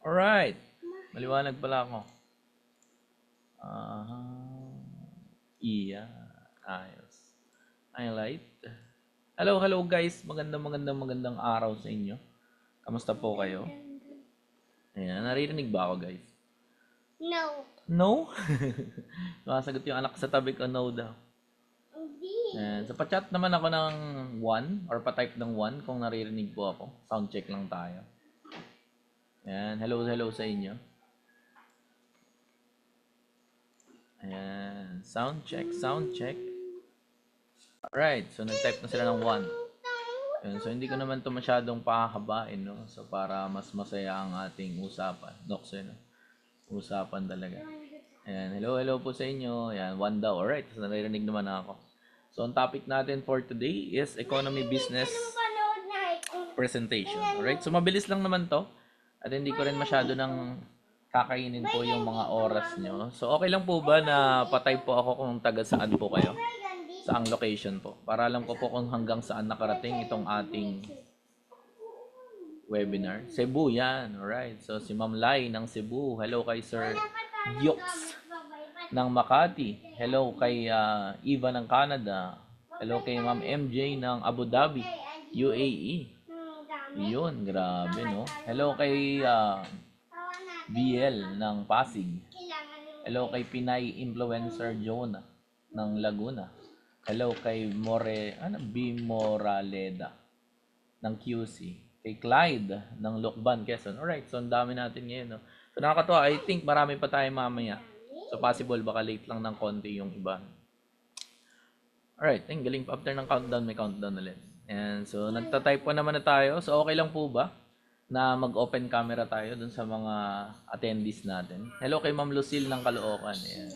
Alright. Maliwanag pala ako. Ah, iya. Ayos. Highlight. Hello guys. Magandang araw sa inyo. Kamusta po kayo? Ayan, naririnig ba ako guys? No. No? Sumasagot yung anak sa tabi ko, no daw. Hindi. Ayan, so pa-chat naman ako ng 1 or pa-type ng 1 kung naririnig po ako. Sound check lang tayo. Ayan, hello sa inyo. Ayan, sound check. Alright, so nag-type na sila ng 1. Ayan, so hindi ko naman to masyadong pahahabain, no? So para mas masaya ang ating usapan. Nokse, no? Usapan talaga. Ayan, hello po sa inyo. Ayan, 1 daw. Alright, so naririnig naman ako. So ang topic natin for today is economy business Panood na presentation. Alright, so mabilis lang naman to. At hindi ko rin masyado ng kakainin po yung mga oras nyo. So okay lang po ba na pa-type po ako kung taga saan po kayo? Saang location po? Para alam ko po kung hanggang saan nakarating itong ating webinar. Cebu yan. Alright, so si Ma'am Lai ng Cebu. Hello kay Sir Yux ng Makati. Hello kay Eva ng Canada. Hello kay Ma'am MJ ng Abu Dhabi, UAE. Yun, grabe no. Hello kay BL ng Pasig. Hello kay Pinay Influencer Jonah ng Laguna. Hello kay B. Moraleda ng QC. Kay Clyde ng Lokban, Quezon. Alright, so ang dami natin ngayon. No? So nakakatuwa, I think marami pa tayo mamaya. So possible baka late lang ng konti yung iba. Alright, ang galing pa after ng countdown, may countdown ulit. And so nagta-type pa naman na tayo. So okay lang po ba na mag-open camera tayo dun sa mga attendees natin? Hello kay Ma'am Lucille ng Caloocan. Ayan.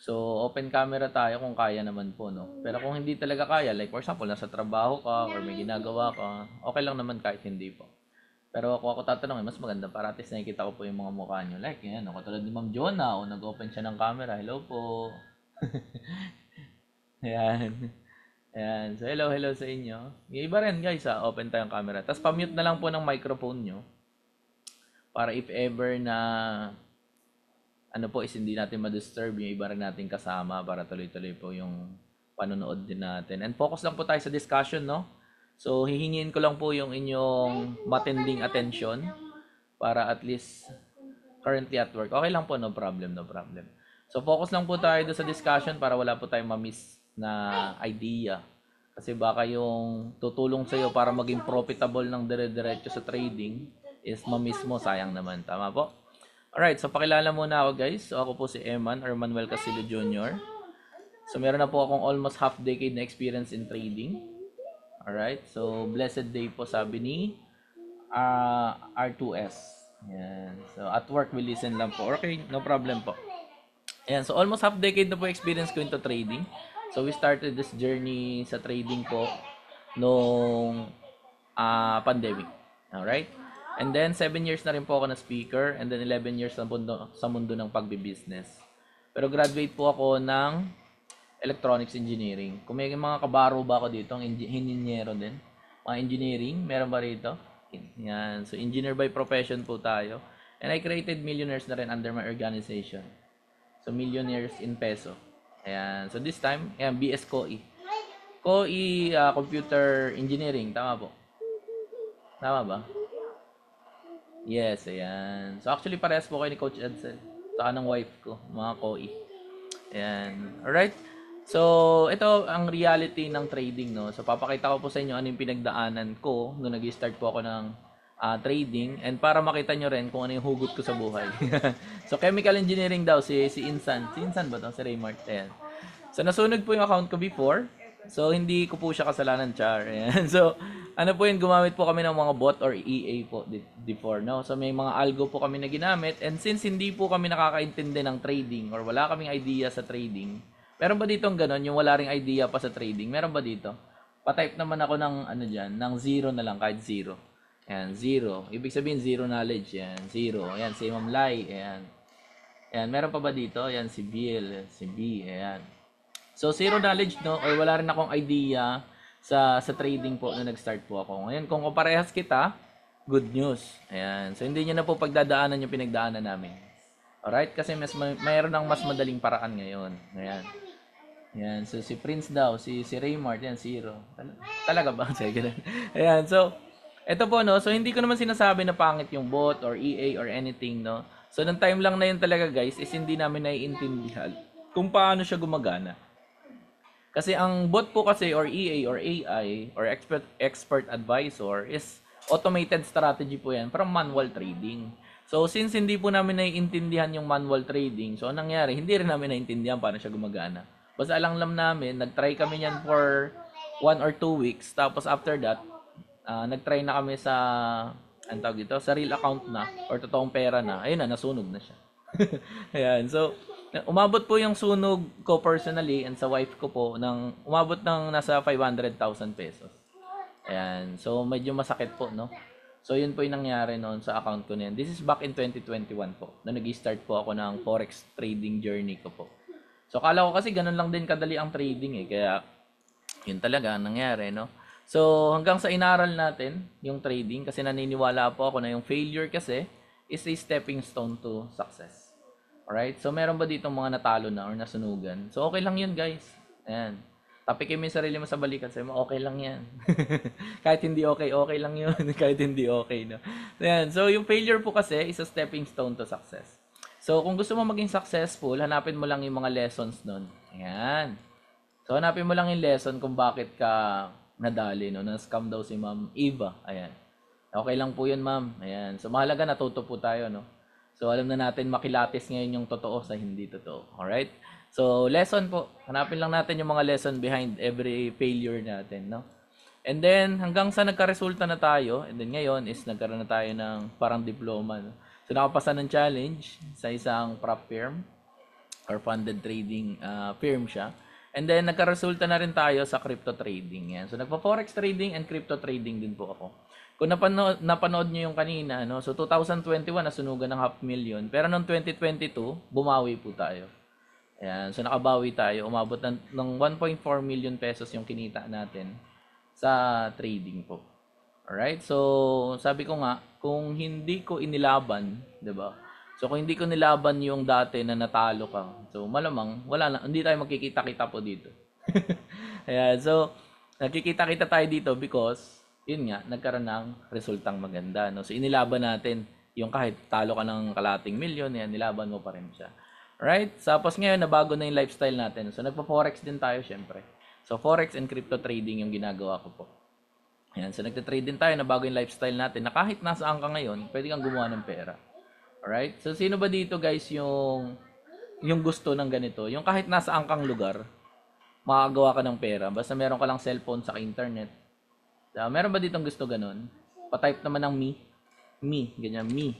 So open camera tayo kung kaya naman po, no? Pero kung hindi talaga kaya, like for example, nasa trabaho ka or may ginagawa ka, okay lang naman kahit hindi po. Pero ako tatanungin, mas maganda para at least nakikita ko po yung mga mukha nyo. Like, yan, ako tulad ni Ma'am Jonah, o nag-open siya ng camera. Hello po. Ayan. Ayan. So, hello sa inyo. Yung iba rin, guys, open tayong camera. Tapos, pa-mute na lang po ng microphone nyo. Para if ever na, ano po, is hindi natin ma-disturb yung iba rin natin kasama para tuloy-tuloy po yung panonood din natin. And focus lang po tayo sa discussion, no? So, hihingin ko lang po yung inyong matinding attention para at least currently at work. Okay lang po, no problem. So, focus lang po tayo sa discussion para wala po tayong ma-miss na idea. Kasi baka yung tutulong sa'yo para maging profitable ng dire-diretso sa trading is ma-miss mo, sayang naman. Tama po? Alright, so pakilala muna ako guys. So, ako po si Eman or Manuel Castillo Jr. So, meron na po akong almost half decade na experience in trading. Alright, so blessed day po sabi ni R2S. Yan. So, at work, we listen lang po. Okay, no problem po. Ayan, so almost half decade na po experience ko into trading. So, we started this journey sa trading po nung pandemic. Alright? And then, 7 years na rin po ako na speaker and then 11 years na po sa mundo ng pagbibusiness. Pero graduate po ako ng electronics engineering. Kung may mga kabaro ba ako dito, ang engineero din. Mga engineering, meron ba rito? Yan. So, engineer by profession po tayo. And I created millionaires na rin under my organization. So, millionaires in peso. Ayan. So, this time, ayan, BS COE. COE Computer Engineering. Tama po? Tama ba? Yes, ayan. So, actually, parehas po kayo ni Coach Edsel. Saka ng wife ko, mga COE. Ayan. Alright? So, ito ang reality ng trading, no? So, papakita ko po sa inyo ano yung pinagdaanan ko nung nag-start po ako ng trading and para makita nyo rin kung ano yung hugot ko sa buhay. So, chemical engineering daw si Insan. Si Insan ba to? Si Raymart. Ayan. So, nasunog po yung account ko before. So, hindi ko po siya kasalanan, char. Ayan. So, ano po yun, gumamit po kami ng mga bot or EA po before, no? So, may mga algo po kami na ginamit. And since hindi po kami nakakaintindi ng trading or wala kaming idea sa trading, meron ba dito ang ganon, yung wala ring idea pa sa trading? Meron ba dito? Pa-type naman ako ng, ano dyan, ng 0 na lang, kahit 0. Ayan, 0. Ibig sabihin, 0 knowledge. Ayan, 0. Ayan, si Ma'am Lai. Ayan. Ayan, meron pa ba dito? Ayan, si Bill, si B. Ayan. So, zero knowledge, no? Or wala rin akong idea sa trading po na nag-start po ako. Ngayon, kung parehas kita, good news. Ayan. So, hindi nyo na po pagdadaanan yung pinagdaanan namin. Alright? Kasi mayroon ng mas madaling paraan ngayon. Ayan. Ayan. So, si Prince daw, si Raymart, yan, zero. Talaga ba? Sige lang. Ayan. So, ito po, no? So, hindi ko naman sinasabi na pangit yung bot or EA or anything, no? So, nung time lang na yun talaga, guys, is hindi namin naiintindihan kung paano siya gumagana. Kasi ang bot po kasi or EA or AI or expert advisor is automated strategy po yan from manual trading. So since hindi po namin naiintindihan yung manual trading, so anong nangyari, hindi rin namin naiintindihan paano siya gumagana. Basta alam namin, nag-try kami niyan for 1 or 2 weeks. Tapos after that, nag-try na kami sa ang tawag dito, sa real account na or totoong pera na. Ayun na, nasunog na siya. Ayan. So, umabot po yung sunog ko personally and sa wife ko po umabot ng nasa 500,000 pesos. Ayan. So, medyo masakit po, no? So, yun po yung nangyari noon sa account ko na yan. This is back in 2021 po. Na nag-start po ako ng forex trading journey ko po. So, kala ko kasi ganun lang din kadali ang trading eh. Kaya, yun talaga ang nangyari, no? So, hanggang sa inaral natin yung trading kasi naniniwala po ako na yung failure kasi is a stepping stone to success. Alright? So, meron ba dito mga natalo na or nasunugan? So, okay lang yun, guys. Ayan. Tapikin mo yung sarili mo sa balikat. Sabi mo, okay lang yan. Kahit hindi okay, okay lang yun. Kahit hindi okay, no? Ayan. So, yung failure po kasi is a stepping stone to success. So, kung gusto mo maging successful, hanapin mo lang yung mga lessons nun. Ayan. So, hanapin mo lang yung lesson kung bakit ka nadali, no? Na-scam daw si Ma'am Eva. Ayan. Okay lang po yun, ma'am. Ayan. So, mahalaga natuto po tayo, no? So, alam na natin makilatis ngayon yung totoo sa hindi totoo. Alright? So, lesson po. Hanapin lang natin yung mga lesson behind every failure natin, no? And then, hanggang sa nagka-resulta na tayo, and then ngayon is nagkaroon na tayo ng parang diploma, no? So, nakapasa ng challenge sa isang prop firm or funded trading firm siya. And then, nagka-resulta na rin tayo sa crypto trading. Yan. So, nagpa-forex trading and crypto trading din po ako. Kung napanood nyo yung kanina, no? So, 2021, nasunugan ng 500,000. Pero noong 2022, bumawi po tayo. Ayan. So, nakabawi tayo. Umabot ng 1.4 million pesos yung kinita natin sa trading po. Alright? So, sabi ko nga, kung hindi ko inilaban, 'di ba? So, kung hindi ko nilaban yung dati na natalo ka, so malamang wala na, hindi tayo magkikita-kita po dito. Ayan, so nagkikita-kita tayo dito because yun nga, nagkaroon ng resultang maganda, no? So, inilaban natin yung kahit talo ka ng kalating milyon, yan, nilaban mo pa rin siya. Alright? Tapos ngayon, nabago na yung lifestyle natin. So, nagpa-forex din tayo, syempre. So, forex and crypto trading yung ginagawa ko po. Ayan, so nagte-trade din tayo na bago yung lifestyle natin na kahit nasaan ka ngayon, pwede kang gumawa ng pera. Alright? So, sino ba dito guys yung gusto ng ganito? Yung kahit nasaan kang lugar, makakagawa ka ng pera. Basta meron ka lang cellphone sa internet. Meron ba ditong gusto ganun? Pa-type naman ng me. Me. Ganyan, me.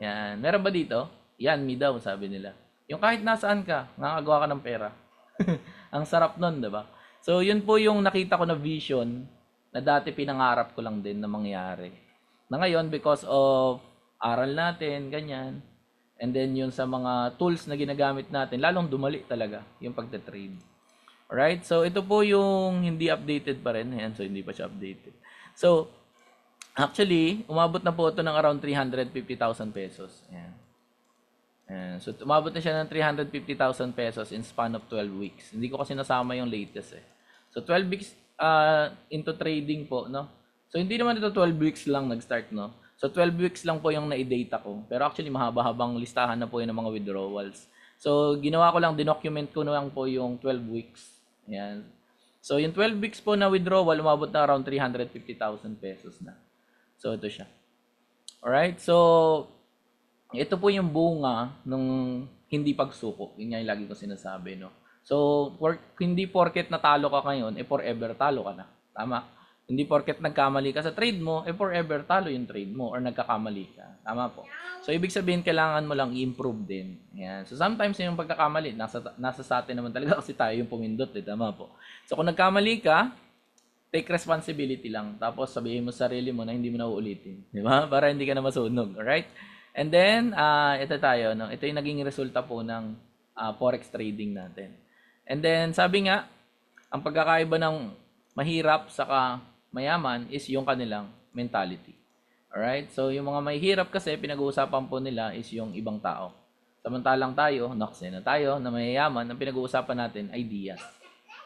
Yan. Meron ba dito? Yan, me daw, sabi nila. Yung kahit nasaan ka, makakagawa ka ng pera. Ang sarap nun, diba? So, yun po yung nakita ko na vision na dati pinangarap ko lang din na mangyari. Na ngayon, because of aral natin, ganyan, and then yun sa mga tools na ginagamit natin, lalong dumali talaga yung pagte-trade. Alright? So, ito po yung hindi updated pa rin. Ayan, so hindi pa siya updated. So, actually, umabot na po ito ng around 350,000 pesos. Ayan. Ayan. So, umabot na siya ng 350,000 pesos in span of 12 weeks. Hindi ko kasi nasama yung latest eh. So, 12 weeks into trading po, no? So, hindi naman ito 12 weeks lang nag-start, no? So, 12 weeks lang po yung na-data ko. Pero actually, mahaba-habang listahan na po yun ng mga withdrawals. So, ginawa ko lang, dinocument ko na lang po yung 12 weeks. Ayan. So, yung 12 weeks po na withdrawal, umabot na around 350,000 pesos na. So, ito siya. Alright? So, ito po yung bunga nung hindi pagsuko. Yun nga yung lagi ko sinasabi, no? So, hindi porket natalo ka ngayon, forever talo ka na. Tama? Hindi porket nagkamali ka sa trade mo, forever talo yung trade mo or nagkakamali ka. Tama po. So, ibig sabihin, kailangan mo lang i-improve din. Ayan. So, sometimes yung pagkakamali, nasa sa atin naman talaga kasi tayo yung pumindot. Tama po. So, kung nagkamali ka, take responsibility lang. Tapos, sabihin mo sa sarili mo na hindi mo na uulitin. Di ba? Para hindi ka na masunog. Alright? And then, ito tayo. No? Ito yung naging resulta po ng forex trading natin. And then, sabi nga, ang pagkakaiba ng mahirap saka mayaman is yung kanilang mentality. Alright? So, yung mga may hirap kasi, pinag-uusapan po nila is yung ibang tao. Samantalang tayo, na tayo, na mayayaman, ang pinag-uusapan natin, ideas.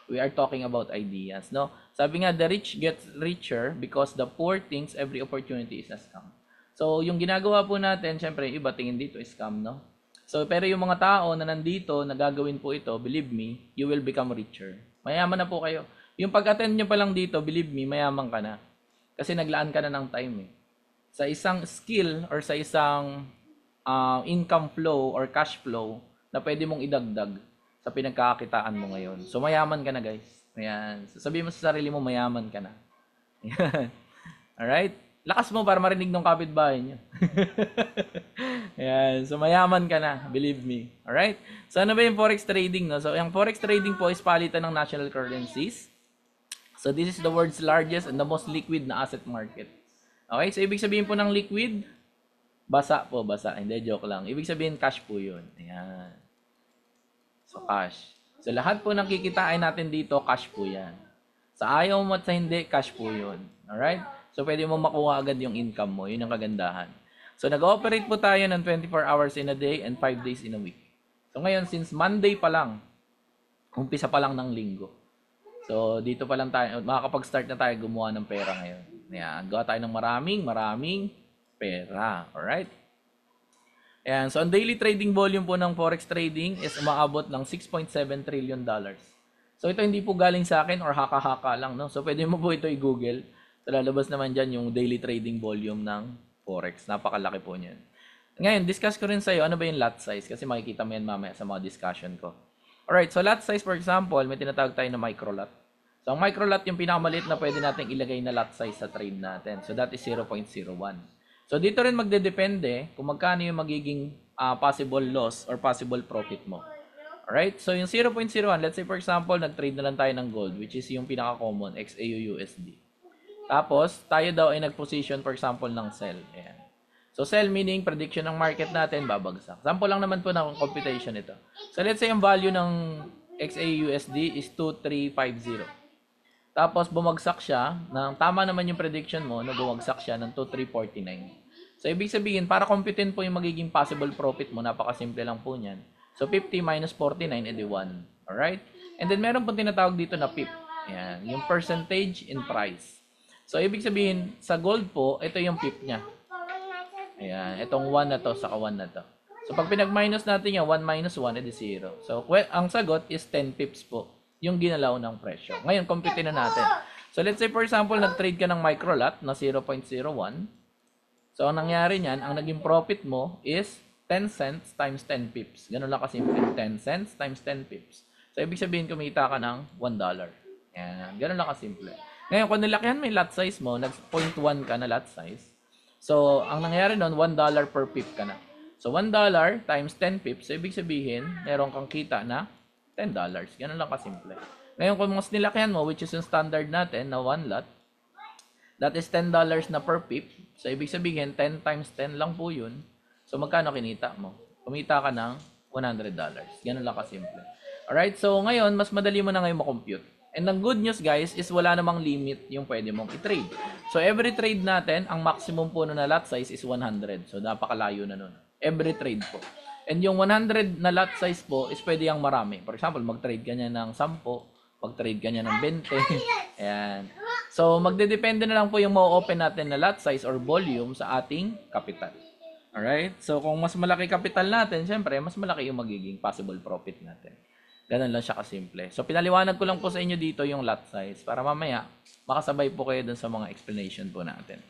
We are talking about ideas, no? Sabi nga, the rich gets richer because the poor thinks every opportunity is a scam. So, yung ginagawa po natin, syempre, iba tingin dito is scam, no? So, pero yung mga tao na nandito, na gagawin po ito, believe me, you will become richer. Mayaman na po kayo. Yung pag-attend nyo pa lang dito, believe me, mayaman ka na. Kasi naglaan ka na ng time, eh. Sa isang skill or sa isang income flow or cash flow na pwede mong idagdag sa pinagkakakitaan mo ngayon. So, mayaman ka na, guys. Ayan. So, sabihin mo sa sarili mo, mayaman ka na. Ayan. Alright? Lakas mo para marinig ng kapitbahay niyo. Ayan. So, mayaman ka na. Believe me. Alright? So, ano ba yung forex trading? No? So, yung forex trading po is palitan ng national currencies. So, this is the world's largest and the most liquid na asset market. Okay? So, ibig sabihin po ng liquid, basa po, basa. Hindi, joke lang. Ibig sabihin, cash po yun. Ayan. So, cash. So, lahat po ng kikitain natin dito, cash po yan. Sa ayaw mo at sa hindi, cash po yun. Alright? So, pwede mo makuha agad yung income mo. Yun ang kagandahan. So, nag-ooperate po tayo ng 24 hours in a day and 5 days in a week. So, ngayon, since Monday pa lang, umpisa pa lang ng linggo. So, dito pa lang tayo, makakapag-start na tayo gumawa ng pera ngayon. Ayan, gawa tayo ng maraming pera. Alright? Ayan, so ang daily trading volume po ng forex trading is umaabot ng $6.7 trillion. So, ito hindi po galing sa akin or haka-haka lang, no? So, pwede mo po ito i-google. So, lalabas naman dyan yung daily trading volume ng forex. Napakalaki po niyan. Ngayon, discuss ko rin sa'yo, ano ba yung lot size? Kasi makikita mo yan mamaya sa mga discussion ko. Alright, so lot size, for example, may tinatawag tayo na micro lot. So, ang micro lot yung pinakamaliit na pwede natin ilagay na lot size sa trade natin. So, that is 0.01. So, dito rin magdedepende kung magkano yung magiging possible loss or possible profit mo. Alright, so yung 0.01, let's say for example, nag-trade na lang tayo ng gold, which is yung pinaka-common, XAUUSD. Tapos, tayo daw ay nag-position, for example, ng sell. Ayan. So, sell meaning prediction ng market natin, babagsak. Sample lang naman po ng computation ito. So, let's say yung value ng XAUUSD is 2350. Tapos, bumagsak siya, tama naman yung prediction mo, na bumagsak siya ng 2349. So, ibig sabihin, para computin po yung magiging possible profit mo, napakasimple lang po niyan. So, 50 minus 49, edi 1. Alright? And then, meron pong tinatawag dito na PIP. Ayan, yung percentage in price. So, ibig sabihin, sa gold po, ito yung PIP niya. Ayan, itong 1 na to, saka 1 na to. So, pag pinag-minus natin yan, 1 minus 1, edi 0. So, ang sagot is 10 pips po, yung ginalaw ng presyo. Ngayon, compute na natin. So, let's say, for example, nag-trade ka ng micro lot na 0.01. So, ang nangyari niyan, ang naging profit mo is 10 cents times 10 pips. Ganun lang kasimple. 10 cents times 10 pips. So, ibig sabihin, kumita ka ng $1. Yan. Ganun lang kasimple. Ngayon, kung nilakihan mo yung lot size mo, nag-0.1 ka na lot size. So, ang nangyari nun, $1 per pip ka na. So, $1 times 10 pips. So, ibig sabihin, meron kang kita na $10. Ganun lang kasimple. Ngayon, kung mas nilakihan mo, which is yung standard natin na 1 lot, that is $10 na per pip. So, ibig sabihin, 10 times 10 lang po yun. So, magkano kinita mo? Kumita ka ng $100. Ganun lang kasimple. Alright, so ngayon, mas madali mo na ngayon makompute. And ang good news guys, is wala namang limit yung pwede mong i-trade. So, every trade natin, ang maximum po na lot size is 100. So, napakalayo na nun. Every trade po. And yung 100 na lot size po is pwede yung marami. For example, mag-trade ka niya ng 10, mag-trade ka niya ng 20. Ayan. So, magdedepende na lang po yung ma-open natin na lot size or volume sa ating capital. Alright? So, kung mas malaki capital natin, syempre, mas malaki yung magiging possible profit natin. Ganun lang siya kasimple. So, pinaliwanag ko lang po sa inyo dito yung lot size para mamaya, makasabay po kayo dun sa mga explanation po natin.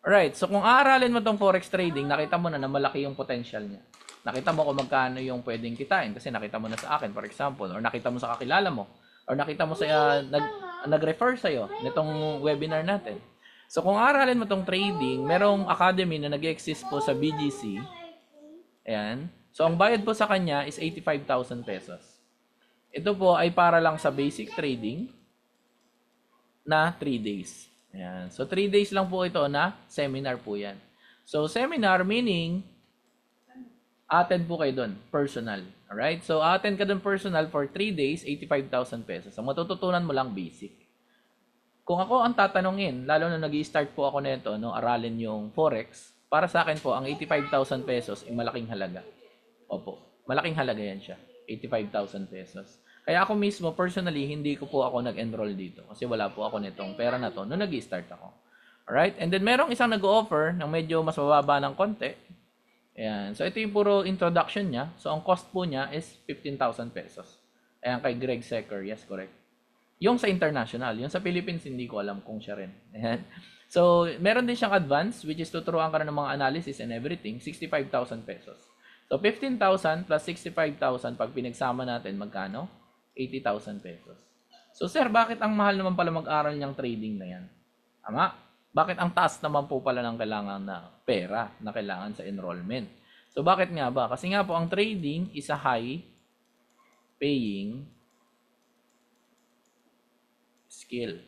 Alright, so kung aaralin mo tong forex trading, nakita mo na malaki yung potential niya. Nakita mo kung magkano yung pwedeng kitain kasi nakita mo na sa akin, for example, or nakita mo sa kakilala mo, or nakita mo sa nag-refer sa'yo nitong webinar natin. So, kung aralin mo tong trading, merong academy na nag-exist po sa BGC. Ayan. So, ang bayad po sa kanya is 85,000 pesos. Ito po ay para lang sa basic trading na 3 days. Ayan. So, 3 days lang po ito na seminar po yan. So, seminar meaning, attend po kayo doon, personal. Alright? So, attend ka doon personal for 3 days, 85,000 pesos. So, matututunan mo lang basic. kung ako ang tatanungin, lalo na nag-i-start po ako nito, no, aralin yung Forex, para sa akin po, ang 85,000 pesos ay malaking halaga. Opo, malaking halaga yan siya. 85,000 pesos. Kaya ako mismo, personally, hindi ko po ako nag-enroll dito kasi wala po ako nitong pera na to nung nag-i-start ako. Alright? And then, merong isang nag-offer ng medyo mas mababa ng konti. Ayan. So, ito yung puro introduction niya. So, ang cost po niya is 15,000 pesos. Ayan, kay Greg Secker. Yes, correct. Yung sa international. Yung sa Philippines, hindi ko alam kung siya rin. Ayan. So, meron din siyang advance, which is tuturuan ka na ng mga analysis and everything, 65,000 pesos. So, 15,000 plus 65,000, pag pinagsama natin, magkano? 80,000 pesos. So, sir, bakit ang mahal naman pala mag-aral niyang trading na yan? Tama? Bakit ang taas naman po pala ng kailangan na pera na kailangan sa enrollment? So, bakit nga ba? Kasi nga po, ang trading is a high-paying skill.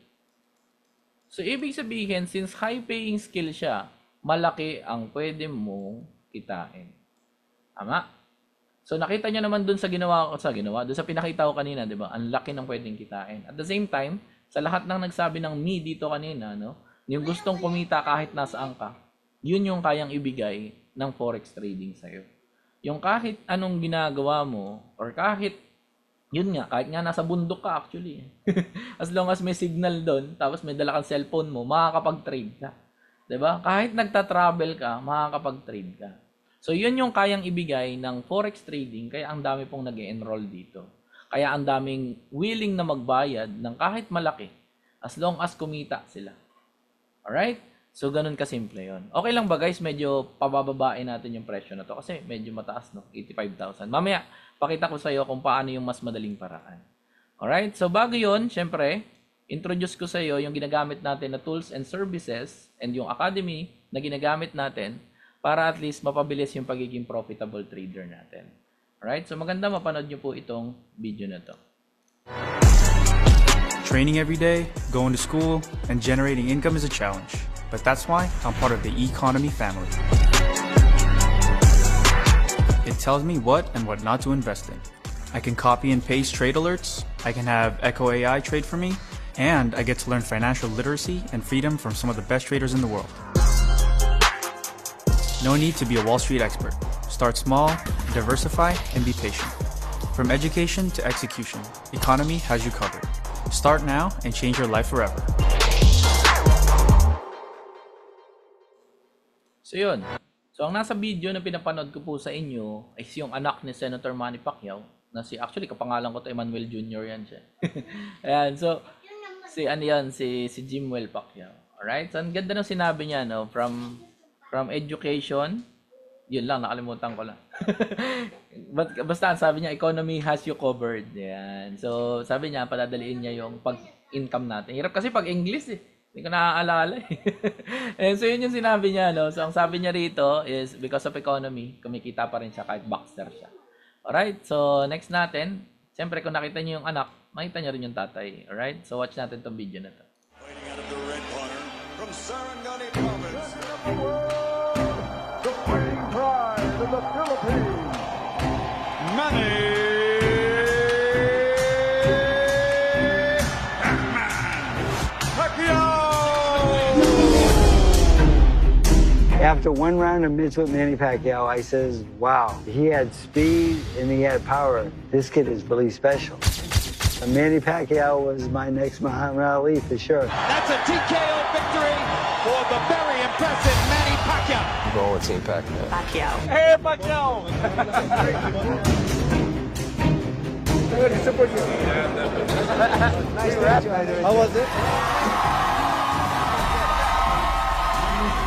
So, ibig sabihin, since high-paying skill siya, malaki ang pwede mong kitain. Tama? So, nakita niyo naman dun sa dun sa pinakita ko kanina, di ba? Ang laki ng pwedeng kitain. At the same time, sa lahat ng nagsabi ng me dito kanina, no? Yung gustong kumita kahit nasaan ka, yun yung kayang ibigay ng Forex trading sa'yo. Yung kahit anong ginagawa mo, or kahit, yun nga, kahit nga nasa bundok ka actually. As long as may signal doon, tapos may dala kang cellphone mo, makakapag-trade ka. Diba? Kahit nagta-travel ka, makakapag-trade ka. So, yun yung kayang ibigay ng Forex trading, kaya ang dami pong nag-enroll dito. Kaya ang daming willing na magbayad ng kahit malaki, as long as kumita sila. Alright? So, ganun kasimple yun. Okay lang ba guys? Medyo pabababain natin yung presyo na to kasi medyo mataas, no? 85,000. Mamaya, pakita ko sa'yo kung paano yung mas madaling paraan. Alright? So, bago yun, syempre, introduce ko sa'yo yung ginagamit natin na tools and services and yung academy na ginagamit natin para at least mapabilis yung pagiging profitable trader natin. Alright? So, maganda mapanood nyo po itong video na to. Training every day, going to school, and generating income is a challenge. But that's why I'm part of the economy family. It tells me what and what not to invest in. I can copy and paste trade alerts, I can have Echo AI trade for me, and I get to learn financial literacy and freedom from some of the best traders in the world. No need to be a Wall Street expert. Start small, diversify, and be patient. From education to execution, Economy has you covered. Start now and change your life forever. So, yun. So, ang nasa video na pinapanood ko po sa inyo is yung anak ni Senator Manny Pacquiao na actually, kapangalan ko to Emmanuel Jr. yan siya. Ayan, so, si Jimwell Pacquiao. Alright? So, ang ganda ng sinabi niya, no? From education, yun lang, nakalimutan ko lang. Basta, sabi niya, economy has you covered. Yan. So, sabi niya, padadaliin niya yung pag-income natin. Hirap kasi pag English eh. Hindi ko naaalala eh. And so, yun yung sinabi niya, no? So, ang sabi niya rito is, because of economy, kumikita pa rin siya kahit boxer siya. Alright? So, next natin, siyempre kung nakita niyo yung anak, makita niyo rin yung tatay. Alright? So, watch natin tong video na to. Fighting out of the red corner from Sarangani Province. The fighting pride of the Philippines, Manny Pacquiao! After one round of mitts with Manny Pacquiao, I says, wow, he had speed and he had power. This kid is really special. And Manny Pacquiao was my next Muhammad Ali for sure. That's a TKO victory for the very impressive Manny Pacquiao. Going with Team Pacquiao. Pacquiao. Hey, Pacquiao! how was it?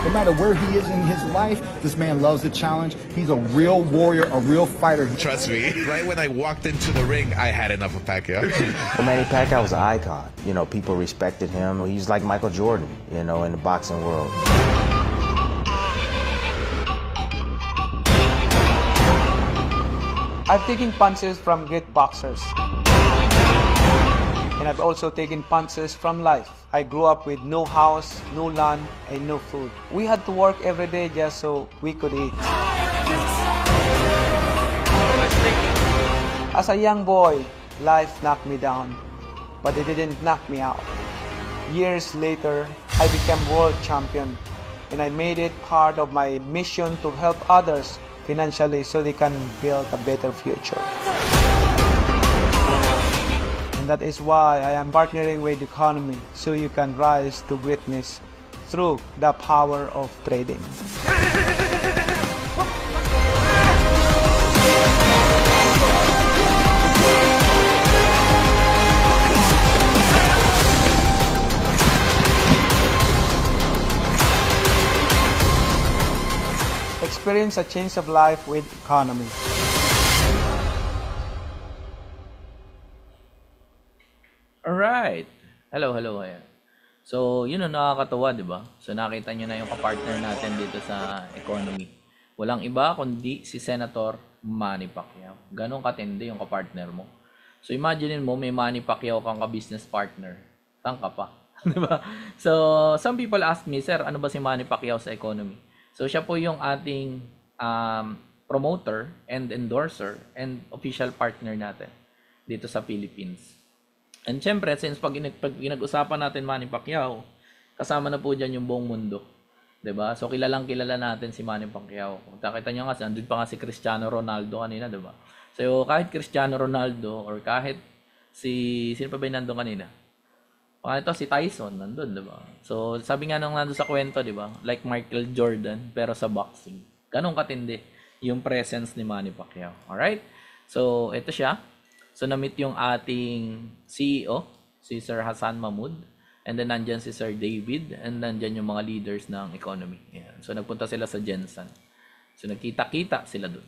No matter where he is in his life, this man loves the challenge. He's a real warrior, a real fighter. Trust me, right when I walked into the ring, I had enough of Pacquiao. Well, Manny Pacquiao was an icon. You know, people respected him. He's like Michael Jordan, you know, in the boxing world. I've taken punches from great boxers. And I've also taken punches from life. I grew up with no house, no land, and no food. We had to work every day just so we could eat. As a young boy, life knocked me down, but it didn't knock me out. Years later, I became world champion, and I made it part of my mission to help others financially so they can build a better future. And that is why I am partnering with Economy so you can rise to greatness through the power of trading. Experience a change of life with Economy. Alright. Hello. Ayan. So, yun ang nakakatawa, di ba? So, nakita nyo na yung kapartner natin dito sa economy. Walang iba kundi si Senator Manny Pacquiao. Ganong katindi yung kapartner mo. So, imagine mo, may Manny Pacquiao kang ka-business partner. Tangka pa. Di ba? So, some people ask me, Sir, ano ba si Manny Pacquiao sa economy? So, siya po yung ating promoter and endorser and official partner natin dito sa Philippines. And syempre, since pag pinag-usapan natin Manny Pacquiao, kasama na po dyan yung buong mundo. 'Di ba? So, kilalang kilala natin si Manny Pacquiao. Kung nakita nyo nga, andun pa nga si Cristiano Ronaldo kanina, 'di ba? So, kahit Cristiano Ronaldo or kahit sino pa ba yung nandun kanina? Ito, si Tyson, nandun, 'di ba? So, sabi nga nung nandun sa kwento, 'di ba? Like Michael Jordan, pero sa boxing. Ganun katindi yung presence ni Manny Pacquiao. Alright? So, ito siya. So, na-meet yung ating CEO, si Sir Hassan Mahmood. And then, nandyan si Sir David. And nandyan yung mga leaders ng economy. Ayan. So, nagpunta sila sa Jensen. So, nagkita-kita sila dun.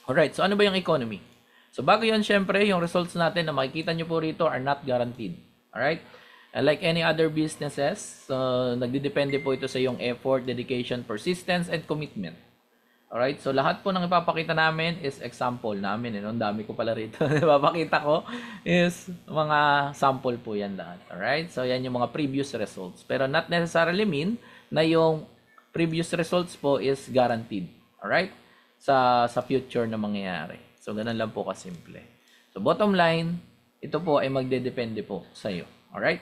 Alright, so ano ba yung economy? So, bago yun, syempre, yung results natin na makikita nyo po rito are not guaranteed. Alright? And like any other businesses, so, nagdidepende po ito sa yung effort, dedication, persistence, and commitment. Alright, so lahat po ng ipapakita namin is example namin. Ang dami ko pala rito. Ipapakita ko is mga sample po yan lahat. Alright, so yan yung mga previous results. Pero not necessarily mean na yung previous results po is guaranteed. Alright, sa future na mangyayari. So ganun lang po kasimple. So bottom line, ito po ay magdedepende po sa iyo. Alright,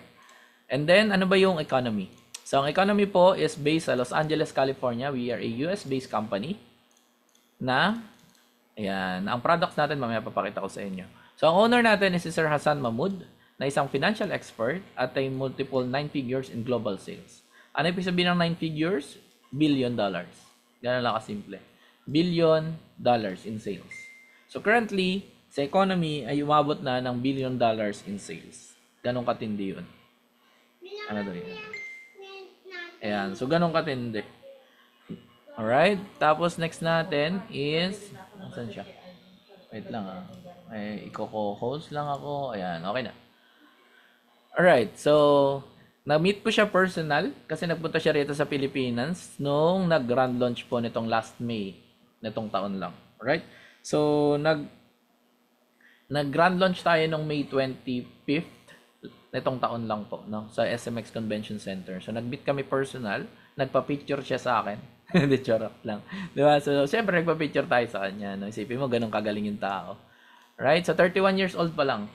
and then ano ba yung economy? So ang economy po is based sa Los Angeles, California. We are a US-based company. Ayan, ang products natin mamaya papakita ko sa inyo. So, ang owner natin is si Sir Hassan Mahmood, na isang financial expert at ay multiple 9 figures in global sales. Ano ibig sabihin ng 9 figures? $1 billion. Ganun lang kasimple. $1 billion in sales. So, currently, sa economy ay umabot na ng $1 billion in sales. Ganun katindi yun. Ano daw yun? Ayan, so ganun katindi. Alright, tapos next natin is, saan siya? Wait lang i-co-host lang ako. Ayan, okay na. Alright, so, na-meet ko siya personal kasi nagpunta siya rito sa Pilipinas nung nag-grand launch po nitong last May, nitong taon lang. Alright, so, nag-grand launch tayo nung May 25th, nitong taon lang po, no? Sa SMX Convention Center. So, nag-meet kami personal, nagpa-picture siya sa akin. Hindi, charot lang. Diba? So, syempre, nagpa-picture tayo sa kanya. No? Isipin mo, ganun kagaling yung tao. Right? So, 31 years old pa lang.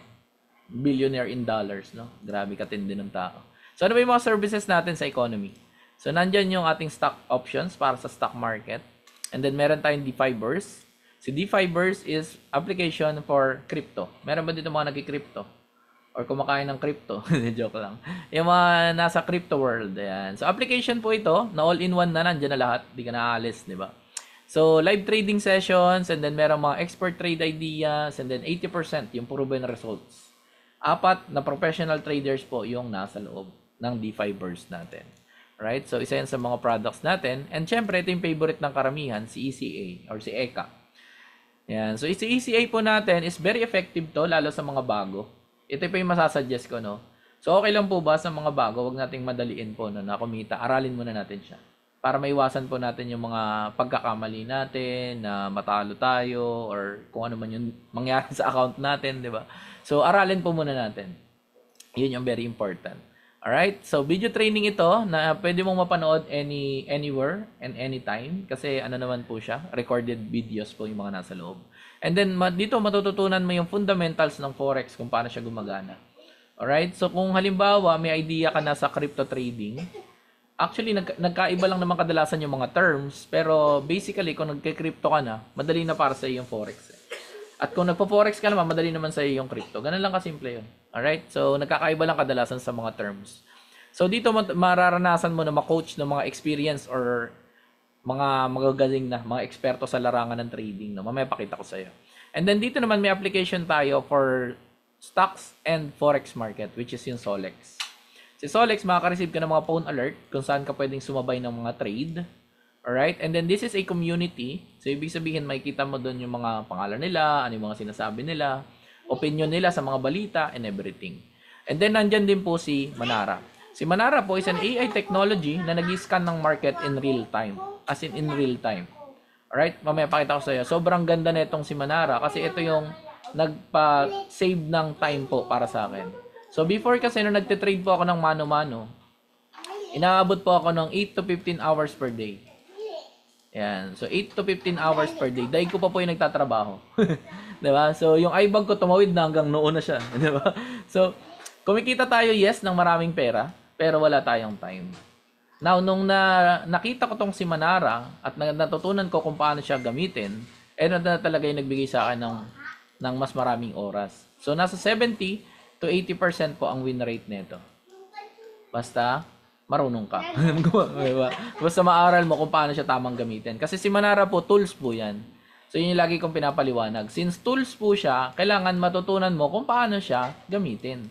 Billionaire in dollars, no? Grabe katindi ng tao. So, ano ba yung mga services natin sa economy? So, nandyan yung ating stock options para sa stock market. And then, meron tayong DeFi Burst. Si DeFi Burst is application for crypto. Meron ba dito mga nag-crypto? Or kumakain ng crypto? Joke lang. Yung mga nasa crypto world. Ayan. So, application po ito, na all-in-one na, nandiyan na lahat. Di ka naalis, di ba? So, live trading sessions, and then meron mga expert trade ideas, and then 80% yung proven results. 4 na professional traders po yung nasa loob ng DeFi Burst natin. Right? So, isa yan sa mga products natin. And syempre, ito yung favorite ng karamihan, si ECA or si ECA. Yan. So, si ECA po natin is very effective to, lalo sa mga bago. Ito po yung masasuggest ko, no? So, okay lang po ba sa mga bago, wag nating madaliin po, no, na kumita. Aralin muna natin siya. Para maiwasan po natin yung mga pagkakamali natin, na matalo tayo, or kung ano man yung mangyari sa account natin, di ba? So, aralin po muna natin. Yun yung very important. Alright? So, video training ito na pwede mong mapanood anywhere and anytime. Kasi ano naman po siya, recorded videos po yung mga nasa loob. And then, dito matututunan mo yung fundamentals ng Forex kung paano siya gumagana. Alright? So, kung halimbawa may idea ka na sa crypto trading, actually, nagkaiba lang naman kadalasan yung mga terms, pero basically, kung nagke-crypto ka na, madali na para sa iyo yung forex. At kung nagpo-forex ka naman, madali naman sa iyo yung crypto. Ganun lang kasimple yun. Alright? So, nagkakaiba lang kadalasan sa mga terms. So, dito mararanasan mo na ma-coach ng mga experience or mga magagaling na, mga eksperto sa larangan ng trading. No? Mamaya pakita ko sa iyo. And then, dito naman may application tayo for stocks and forex market, which is yung Solex. Si Solex, makaka-receive ka ng mga phone alert kung saan ka pwedeng sumabay ng mga trade. Alright? And then, this is a community. So, ibig sabihin, makikita mo doon yung mga pangalan nila, ano yung mga sinasabi nila, opinion nila sa mga balita, and everything. And then, nandyan din po si Manara. Si Manara po is an AI technology na nag-scan ng market in real time. As in real time. Alright? Mamaya pakita ko sa iyo. Sobrang ganda na itong si Manara kasi ito yung nagpa-save ng time po para sa akin. So, before kasi nung nagte-trade po ako ng mano-mano, inaabot po ako ng 8 to 15 hours per day. Yan. So, 8 to 15 hours per day. Dahil ko pa po yung nagtatrabaho. Diba? So, yung iBag ko tumawid na hanggang noon na siya. Diba? So, kumikita tayo, yes, ng maraming pera, pero wala tayong time. Now, nung nakita ko tong si Manara at natutunan ko kung paano siya gamitin, na talaga yung nagbigay sa akin ng mas maraming oras. So, nasa 70 to 80% po ang win rate nito. Basta marunong ka. Diba? Basta maaral mo kung paano siya tamang gamitin. Kasi si Manara po, tools po yan. So, yun yung lagi kong pinapaliwanag. Since tools po siya, kailangan matutunan mo kung paano siya gamitin.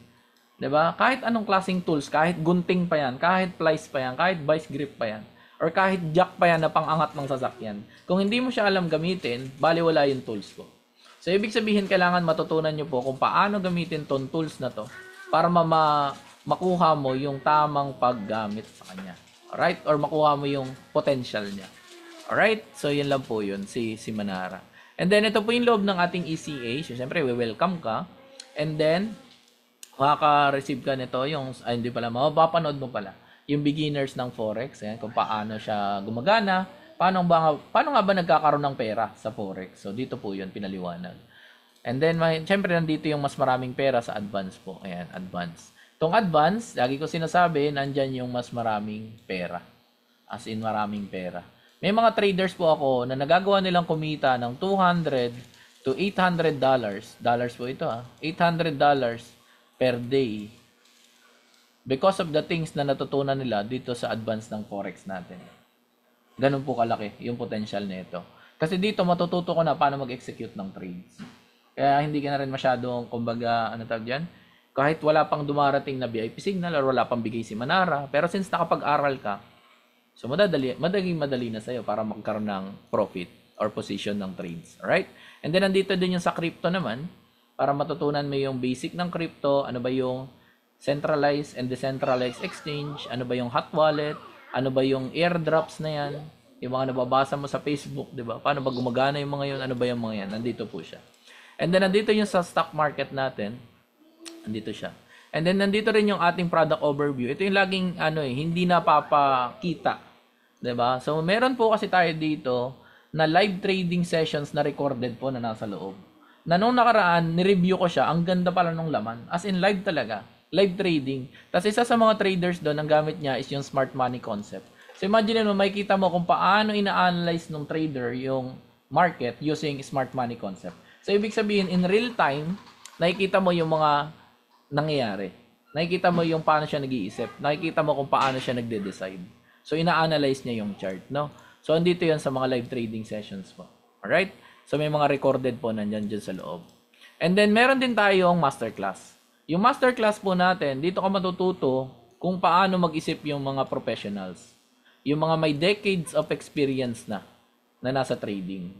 Diba? Kahit anong klaseng tools, kahit gunting pa yan, kahit plies pa yan, kahit vice grip pa yan, or kahit jack pa yan na pangangat ng sasakyan. Kung hindi mo siya alam gamitin, baliwala yung tools po. So, ibig sabihin, kailangan matutunan nyo po kung paano gamitin tong tools na to para makuha mo yung tamang paggamit sa kanya. Alright? Or makuha mo yung potential niya. Alright? So, yun lang po yun, si Manara. And then, ito po yung loob ng ating ECA. So, syempre, we-welcome ka. And then, makaka-receive ka nito, hindi pala, mapapanood mo pala, yung beginners ng Forex. Ayan, kung paano siya gumagana, paano nga ba nagkakaroon ng pera sa Forex? So, dito po yun, pinaliwanag. And then, syempre, nandito yung mas maraming pera sa advance po. Ayan, advance. Itong advance, lagi ko sinasabi, nandyan yung mas maraming pera. As in, maraming pera. May mga traders po ako na nagagawa nilang kumita ng $200 to $800. Dollars po ito $800 per day. Because of the things na natutunan nila dito sa advance ng Forex natin. Ganun po kalaki yung potential nito. Kasi dito matututo ko na paano mag-execute ng trades. Kaya hindi ka na rin masyadong, kumbaga, kahit wala pang dumarating na VIP signal or wala pang bigay si Manara, pero since nakapag-aral ka, so madali na sa'yo para magkaroon ng profit or position ng trades. Alright? And then nandito din yung sa crypto naman, para matutunan mo yung basic ng crypto, ano ba yung centralized and decentralized exchange, ano ba yung hot wallet, ano ba yung airdrops na yan, yung mga nababasa mo sa Facebook, di ba? Paano ba gumagana yung mga yun, ano ba yung mga yan, nandito po siya. And then nandito yung sa stock market natin, nandito siya. And then nandito rin yung ating product overview. Ito yung laging hindi napapakita, di ba? So meron po kasi tayo dito na live trading sessions na recorded po na nasa loob. Na nung nakaraan, ni-review ko siya, ang ganda pala nung laman. As in live talaga. Live trading. Tapos isa sa mga traders doon, ang gamit niya is yung smart money concept. So imagine mo, makikita mo kung paano ina-analyze ng trader yung market using smart money concept. So ibig sabihin, in real time, nakikita mo yung mga nangyayari. Nakikita mo yung paano siya nag-iisip. Nakikita mo kung paano siya nagde-decide. So ina-analyze niya yung chart, no? So andito yan sa mga live trading sessions po. Alright? So may mga recorded po nandyan dyan sa loob. And then meron din tayong masterclass. Yung masterclass po natin, dito ka matututo kung paano mag-isip yung mga professionals. Yung mga may decades of experience na nasa trading.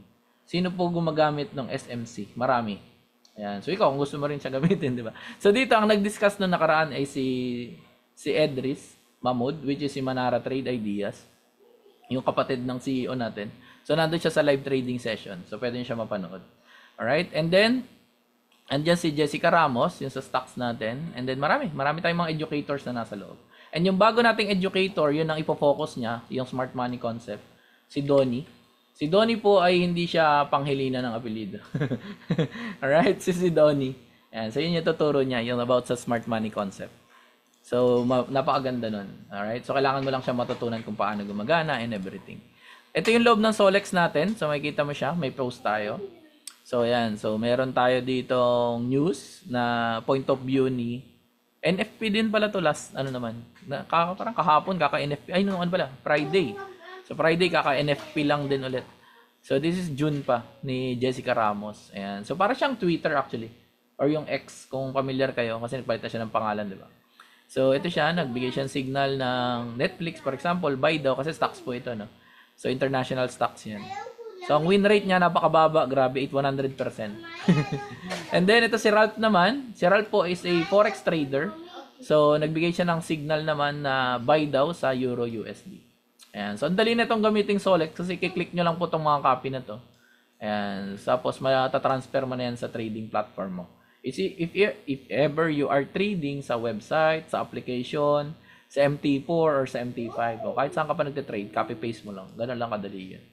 Sino po gumagamit ng SMC? Marami. Ayan. So ikaw, kung gusto mo rin siya gamitin, di ba? So dito, ang nag-discuss nung nakaraan ay si Edris Mahmoud, which is si Manara Trade Ideas. Yung kapatid ng CEO natin. So nandun siya sa live trading session. So pwede niyo siya mapanood. Alright? And then, andyan si Jessica Ramos, yung sa stocks natin. And then marami tayong mga educators na nasa loob. And yung bago nating educator, yun ang ipofocus niya, yung smart money concept, si Donnie. Si Donnie po ay hindi siya panghilina ng apelido. Alright, si Donnie. Ayan, so yun yung tuturo niya, yung about sa smart money concept. So, napakaganda nun. Alright? So, kailangan mo lang siya matutunan kung paano gumagana and everything. Ito yung loob ng Solex natin. So, makikita mo siya. May post tayo. So, ayan. So, meron tayo ditong news na point of view ni NFP din pala to last, ano naman. Parang kahapon, kaka-NFP. Ay, no, ano pala? Friday. So, Friday, kaka-NFP lang din ulit. So, this is June pa ni Jessica Ramos. Ayan. So, para siyang Twitter actually. Or yung X, kung familiar kayo. Kasi nagpalit na siya ng pangalan, di ba? So, ito siya. Nagbigay siya ng signal ng Netflix, for example. Buy daw, kasi stocks po ito, no? So, international stocks yan. So, ang win rate niya, napakababa. Grabe, 100%. And then, ito si Ralph naman. Si Ralph po is a forex trader. So, nagbigay siya ng signal naman na buy daw sa Euro USD. Ayan. So, ang dali na itong gamiting Solex kasi kiklik nyo lang po itong mga copy na to. Ayan. Tapos, matatransfer mo na yan sa trading platform mo. If ever you are trading sa website, sa application, sa MT4 or sa MT5, o kahit saan ka pa nagtitrade, copy-paste mo lang. Ganun lang kadali yan.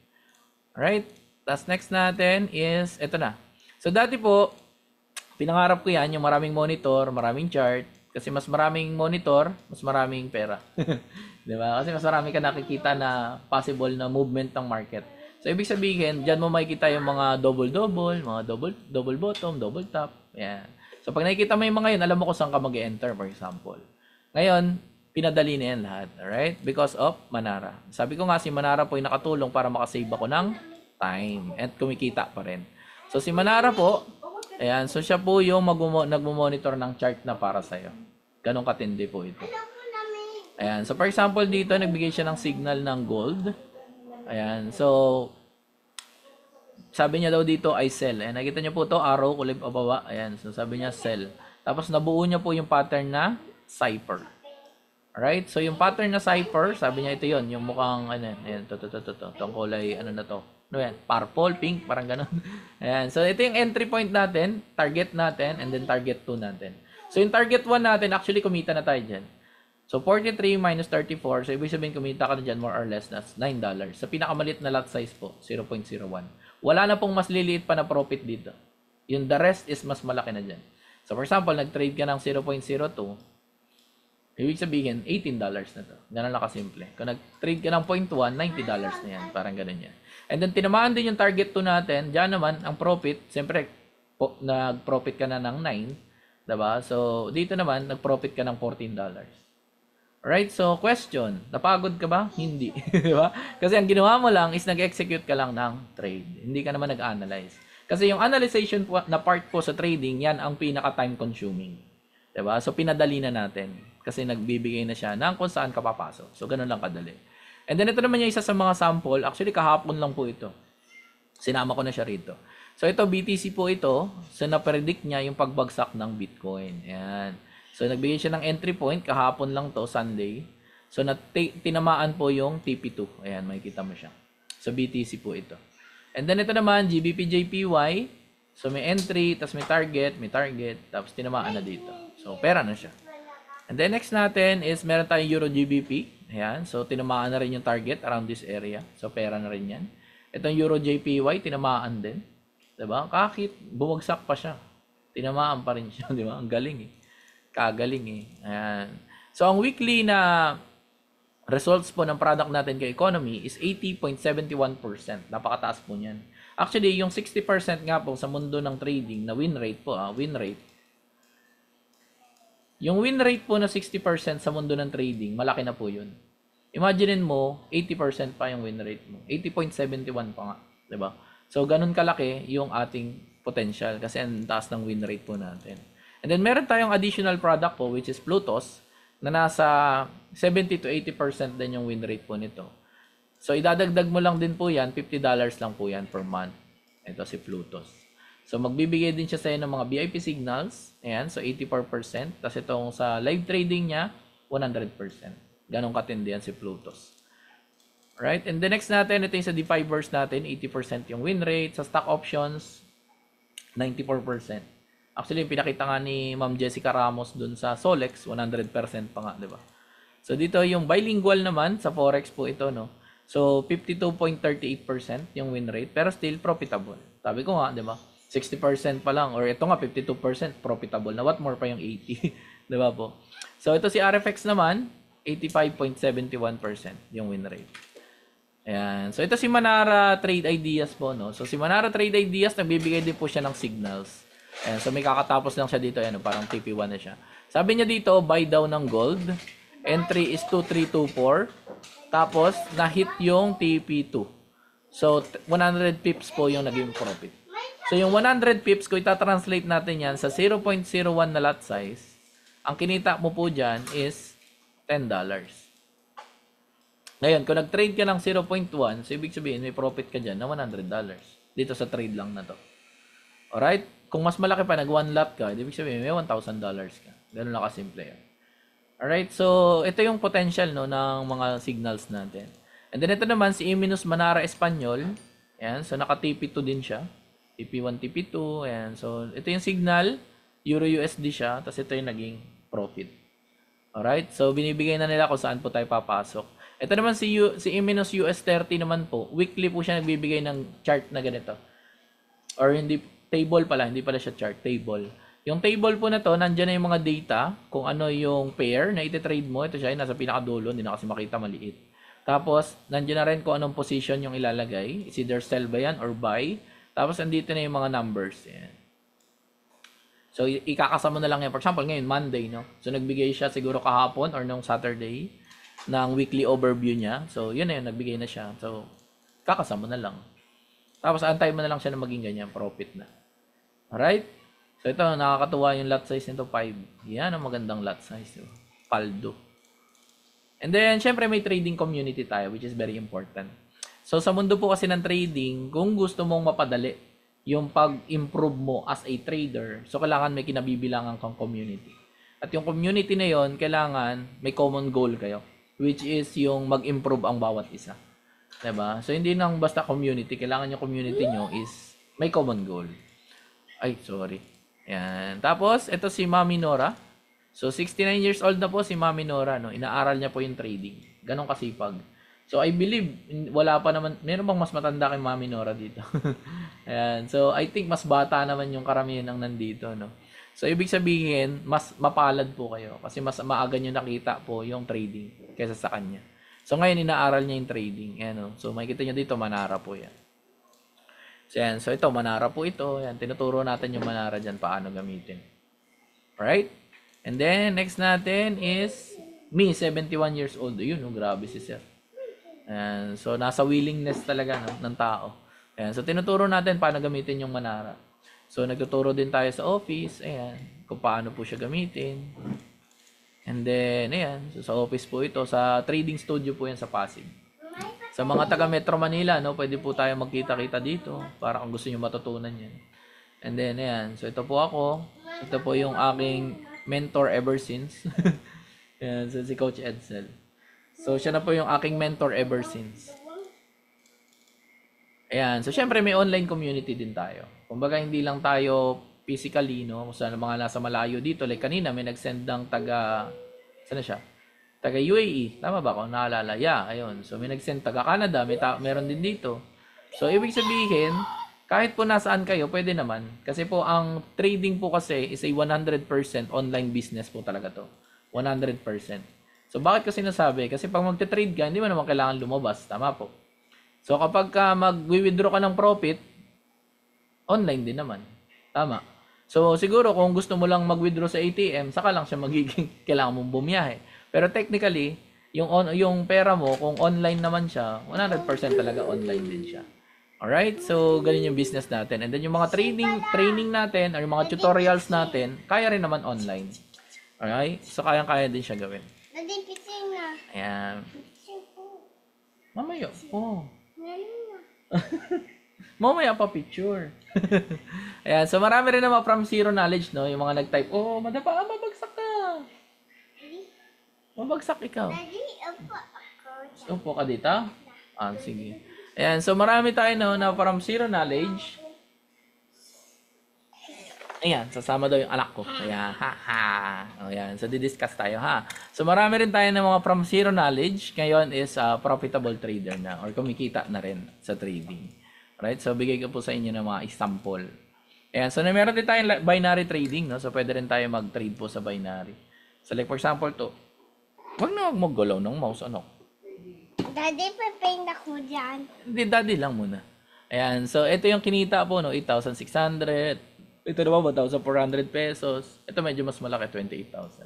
Alright? Tapos next natin is, ito na. So, dati po, pinangarap ko yan, yung maraming monitor, maraming chart, kasi mas maraming monitor, mas maraming pera. Diba? Kasi mas marami ka nakikita na possible na movement ng market. So, ibig sabihin, dyan mo makikita yung mga double-double, mga double bottom, double top. Yan. So, pag nakikita mo yung mga yun, alam mo kung saan ka mag-enter, for example. Ngayon, pinadali na yan lahat. Alright? Because of Manara. Sabi ko nga, si Manara po yung nakatulong para makasave ako ng time. At kumikita pa rin. So, si Manara po, ayan, so siya po yung nagmo-monitor ng chart na para sa'yo. Ganong katindi po ito. Ayan. So, for example, dito, nagbigay siya ng signal ng gold. Ayan. So, sabi niya daw dito ay sell. Ayan. Nakita niyo po to arrow, kulay pababa. Ayan. So, sabi niya sell. Tapos, nabuo niya po yung pattern na cipher. Alright? So, yung pattern na cipher, sabi niya ito yon yung mukhang, ano, ayan, to. Itong kulay, ano na to. Ano yan? Purple, pink, parang ganun. Ayan. So, ito yung entry point natin, target natin, and then target 2 natin. So, yung target 1 natin, actually, kumita na tayo dyan. So, 43 minus 34. So, ibig sabihin, kumita ka na dyan more or less. That's $9. Sa pinakamalit na lot size po, 0.01. Wala na pong mas liliit pa na profit dito. Yung the rest is mas malaki na dyan. So, for example, nag-trade ka ng 0.02. Ibig sabihin, $18 na to. Ganun lang kasimple. Kung nag-trade ka ng 0.1, $90 na yan. Parang ganun yan. And then, tinamaan din yung target 2 natin. Diyan naman, ang profit, siyempre, nag-profit ka na ng 9. Diba? So, dito naman, nag-profit ka ng $14. Alright, so question, napagod ka ba? Hindi. Diba? Kasi ang ginawa mo lang is nag-execute ka lang ng trade. Hindi ka naman nag-analyze. Kasi yung analyzation na part po sa trading, yan ang pinaka-time consuming. Diba? So, pinadali na natin. Kasi nagbibigay na siya ng kung saan ka papasok. So, ganun lang kadali. And then, ito naman yung isa sa mga sample. Actually, kahapon lang po ito. Sinama ko na siya rito. So, ito, BTC po ito. So, na-predict niya yung pagbagsak ng Bitcoin. Ayan. So, nagbigay siya ng entry point. Kahapon lang to, Sunday. So, tinamaan po yung TP2. Ayan, makikita mo siya. So, BTC po ito. And then, ito naman, GBP-JPY. So, may entry, tapos may target, tapos tinamaan na dito. So, pera na siya. And then, next natin is, meron tayong Euro-GBP. Ayan. So, tinamaan na rin yung target around this area. So, pera na rin yan. Itong Euro-JPY, tinamaan din. Diba? Kahit bumagsak pa siya. Tinamaan pa rin siya. Diba? Ang galing eh. Kagaling eh. Ayan. So, ang weekly na results po ng product natin kay economy is 80.71%. Napakataas po niyan. Actually, yung 60% nga po sa mundo ng trading na win rate po, win rate. Yung win rate po na 60% sa mundo ng trading, malaki na po yun. Imaginein mo, 80% pa yung win rate mo. 80.71 pa nga. Diba? So, ganun kalaki yung ating potential kasi ang taas ng win rate po natin. And then, meron tayong additional product po, which is Plutos, na nasa 70 to 80% din yung win rate po nito. So, idadagdag mo lang din po yan, $50 lang po yan per month. Ito si Plutos. So, magbibigay din siya sa iyo ng mga VIP signals. Ayan, so 84%. Tapos itong sa live trading niya, 100%. Ganong katindi yan si Plutos. Right? And the next natin, ito yung sa DeFi-verse natin, 80% yung win rate. Sa stock options, 94%. Actually, yung pinakita nga ni Ma'am Jessica Ramos dun sa Solex, 100% pa nga, di ba? So, dito yung bilingual naman, sa Forex po ito, no? So, 52.38% yung win rate, pero still profitable. Sabi ko nga, di ba? 60% pa lang. Or ito nga, 52% profitable. Na what more pa yung 80? Diba po? So, ito si RFX naman, 85.71% yung win rate. Ayan. So, ito si Manara Trade Ideas po, no? So, si Manara Trade Ideas, nagbibigay din po siya ng signals. Ayan. So, may kakatapos lang siya dito. Ayan, parang TP1 na siya. Sabi niya dito, buy daw ng gold. Entry is 2324. Tapos, na-hit yung TP2. So, 100 pips po yung naging profit. So, yung 100 pips, kung itatranslate natin yan sa 0.01 na lot size, ang kinita mo po dyan is $10. Ngayon, kung nag-trade ka ng 0.1, so ibig sabihin, may profit ka dyan na $100. Dito sa trade lang na to. Alright? Kung mas malaki pa, nag-1 lot ka, ibig sabihin, may $1,000 ka. Ganun lang kasimple yan. Alright? So, ito yung potential no, ng mga signals natin. And then, ito naman, si Iminus Manara Espanyol. Ayan. So, naka-TP2 din siya. TP1, TP2. Ayan. So, ito yung signal. Euro-USD siya. Tapos, ito yung naging profit. Alright? So, binibigay na nila kung saan po tayo papasok. Ito naman si Iminus US30 naman po. Weekly po siya nagbibigay ng chart na ganito. Or hindi, table pala. Hindi pala siya chart. Table. Yung table po na to, nandiyan na yung mga data. Kung ano yung pair na iti-trade mo. Ito siya, nasa pinakadulo. Hindi na kasi makita, maliit. Tapos, nandiyan na rin kung anong position yung ilalagay. Is either sell ba yan or buy. Tapos, andito na yung mga numbers. Yan. So, ikakasama na lang yan. For example, ngayon, Monday, no? So, nagbigay siya siguro kahapon or nung Saturday ng weekly overview niya. So, yun na yun. Nagbigay na siya. So, kakasama na lang. Tapos, antay mo na lang siya na maging ganyan. Profit na. Alright? So, ito, nakakatuwa yung lot size nito, 5. Yan ang magandang lot size. Paldo. And then, syempre, may trading community tayo, which is very important. So, sa mundo po kasi ng trading, kung gusto mong mapadali yung pag-improve mo as a trader, so kailangan may kinabibilangan kang community. At yung community na yon, kailangan may common goal kayo, which is yung mag-improve ang bawat isa. Diba? So, hindi lang basta community. Kailangan yung community nyo is may common goal. Ay, sorry. Yan. Tapos, ito si Mami Nora. So, 69 years old na po si Mami Nora. No? Inaaral niya po yung trading. Ganon kasipag. So, I believe, wala pa naman, meron bang mas matanda kay Mami Nora dito? Ayan. So, I think mas bata naman yung karamihan ng nandito, no? So, ibig sabihin, mas mapalad po kayo. Kasi mas maaga nyo nakita po yung trading kaysa sa kanya. So, ngayon, inaaral niya yung trading. Ayan, no? So, makikita nyo dito, Manara po yan. So, ayan. So, ito, Manara po ito. Ayan. Tinuturo natin yung Manara dyan, paano gamitin. Alright? And then, next natin is me, 71 years old. Yun, no? Grabe si Sir. Ayan. So, nasa willingness talaga no, ng tao. Ayan. So, tinuturo natin paano gamitin yung Manara. So, nagtuturo din tayo sa office. Ayan. Kung paano po siya gamitin. And then, ayan. So, sa office po ito. Sa trading studio po yan sa Pasig. Sa mga taga Metro Manila, no, pwede po tayo magkita-kita dito. Para kung gusto nyo matutunan yan. And then, ayan. So, ito po ako. Ito po yung aking mentor ever since. Ayan. So, si Coach Edsel. So, siya na po yung aking mentor ever since. Ayan. So, syempre, may online community din tayo. Kumbaga, hindi lang tayo physically, no? Sa mga nasa malayo dito. Like, kanina, may nag-send ng taga... Saan na siya? Taga UAE. Tama ba kung naalala? Yeah, ayun. So, may nag-send taga Canada. Meron din dito. So, ibig sabihin, kahit po nasaan kayo, pwede naman. Kasi po, ang trading po kasi is a 100% online business po talaga to. 100%. So, bakit kasi nasabi? Kasi pag magte-trade ka, hindi mo naman kailangan lumabas. Tama po. So, kapag ka mag-withdraw ka ng profit, online din naman. Tama. So, siguro kung gusto mo lang mag-withdraw sa ATM, saka lang siya magiging kailangan mong bumiyahe. Pero technically, yung pera mo, kung online naman siya, 100% talaga online din siya. Alright? So, ganun yung business natin. And then, yung mga training natin, or yung mga tutorials natin, kaya rin naman online. Alright? So, kayang-kaya din siya gawin. Ayan. Mamaya po. Mamaya pa picture. Ayan. So, marami rin naman from zero knowledge, no? Yung mga nag-type, oh, madapa, mabagsak ka. Mabagsak ikaw. Upo ka dito? Ah, sige. Ayan. So, marami tayo, no, na from zero knowledge. Ayan, sasama daw yung anak ko. Ayan, ayan, so didiscuss tayo, ha. So, marami rin tayo ng mga from zero knowledge. Ngayon is profitable trader na or kumikita na rin sa trading. Right? So, bigay ko po sa inyo ng mga example. Ayan, so meron din tayong binary trading, no? So pwede rin tayo mag-trade po sa binary. So like for example to, wag na maggalaw ng mouse, ano? Daddy, papain ako dyan. Hindi, daddy lang muna. Ayan, so ito yung kinita po, no? 8,600. Ito naman, 1,400 pesos. Ito medyo mas malaki, 28,000.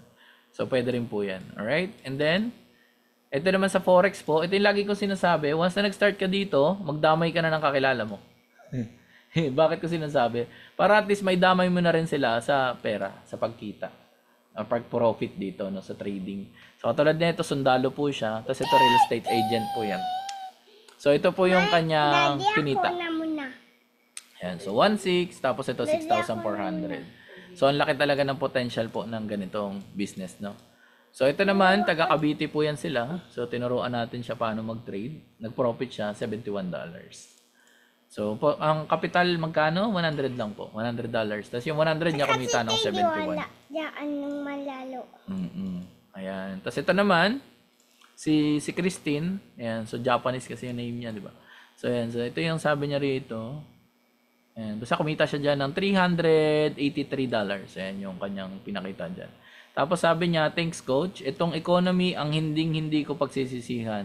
So pwede rin po yan. Alright? And then, ito naman sa Forex po, ito yung lagi ko sinasabi, once na nag-start ka dito, magdamay ka na ng kakilala mo. Bakit ko sinasabi? Para at least may damay mo na rin sila sa pera, sa pagkita. Or pag-profit dito, no, sa trading. So, katulad nito, sundalo po siya. Tapos ito, real estate agent po yan. So, ito po yung kanyang Daddy, kinita. ako na muna. Ayan, so 1,600, tapos ito 6,400. So, ang laki talaga ng potential po ng ganitong business, no? So, ito naman, taga Cavite po yan sila. So, tinuruan natin siya paano mag-trade. Nag-profit siya, $71. So, ang capital magkano? 100 lang po. $100. Tapos yung 100 niya kumita ng 71. Diyan ng malalo. Ayan. Tapos ito naman, si Christine. Ayan. So, Japanese kasi yung name niya, di ba? So, ayan. So, ito yung sabi niya rito. Ayan. Basta kumita siya dyan ng $383. Ayan yung kanyang pinakita dyan. Tapos sabi niya, thanks coach. Itong economy ang hindi ko pagsisisihan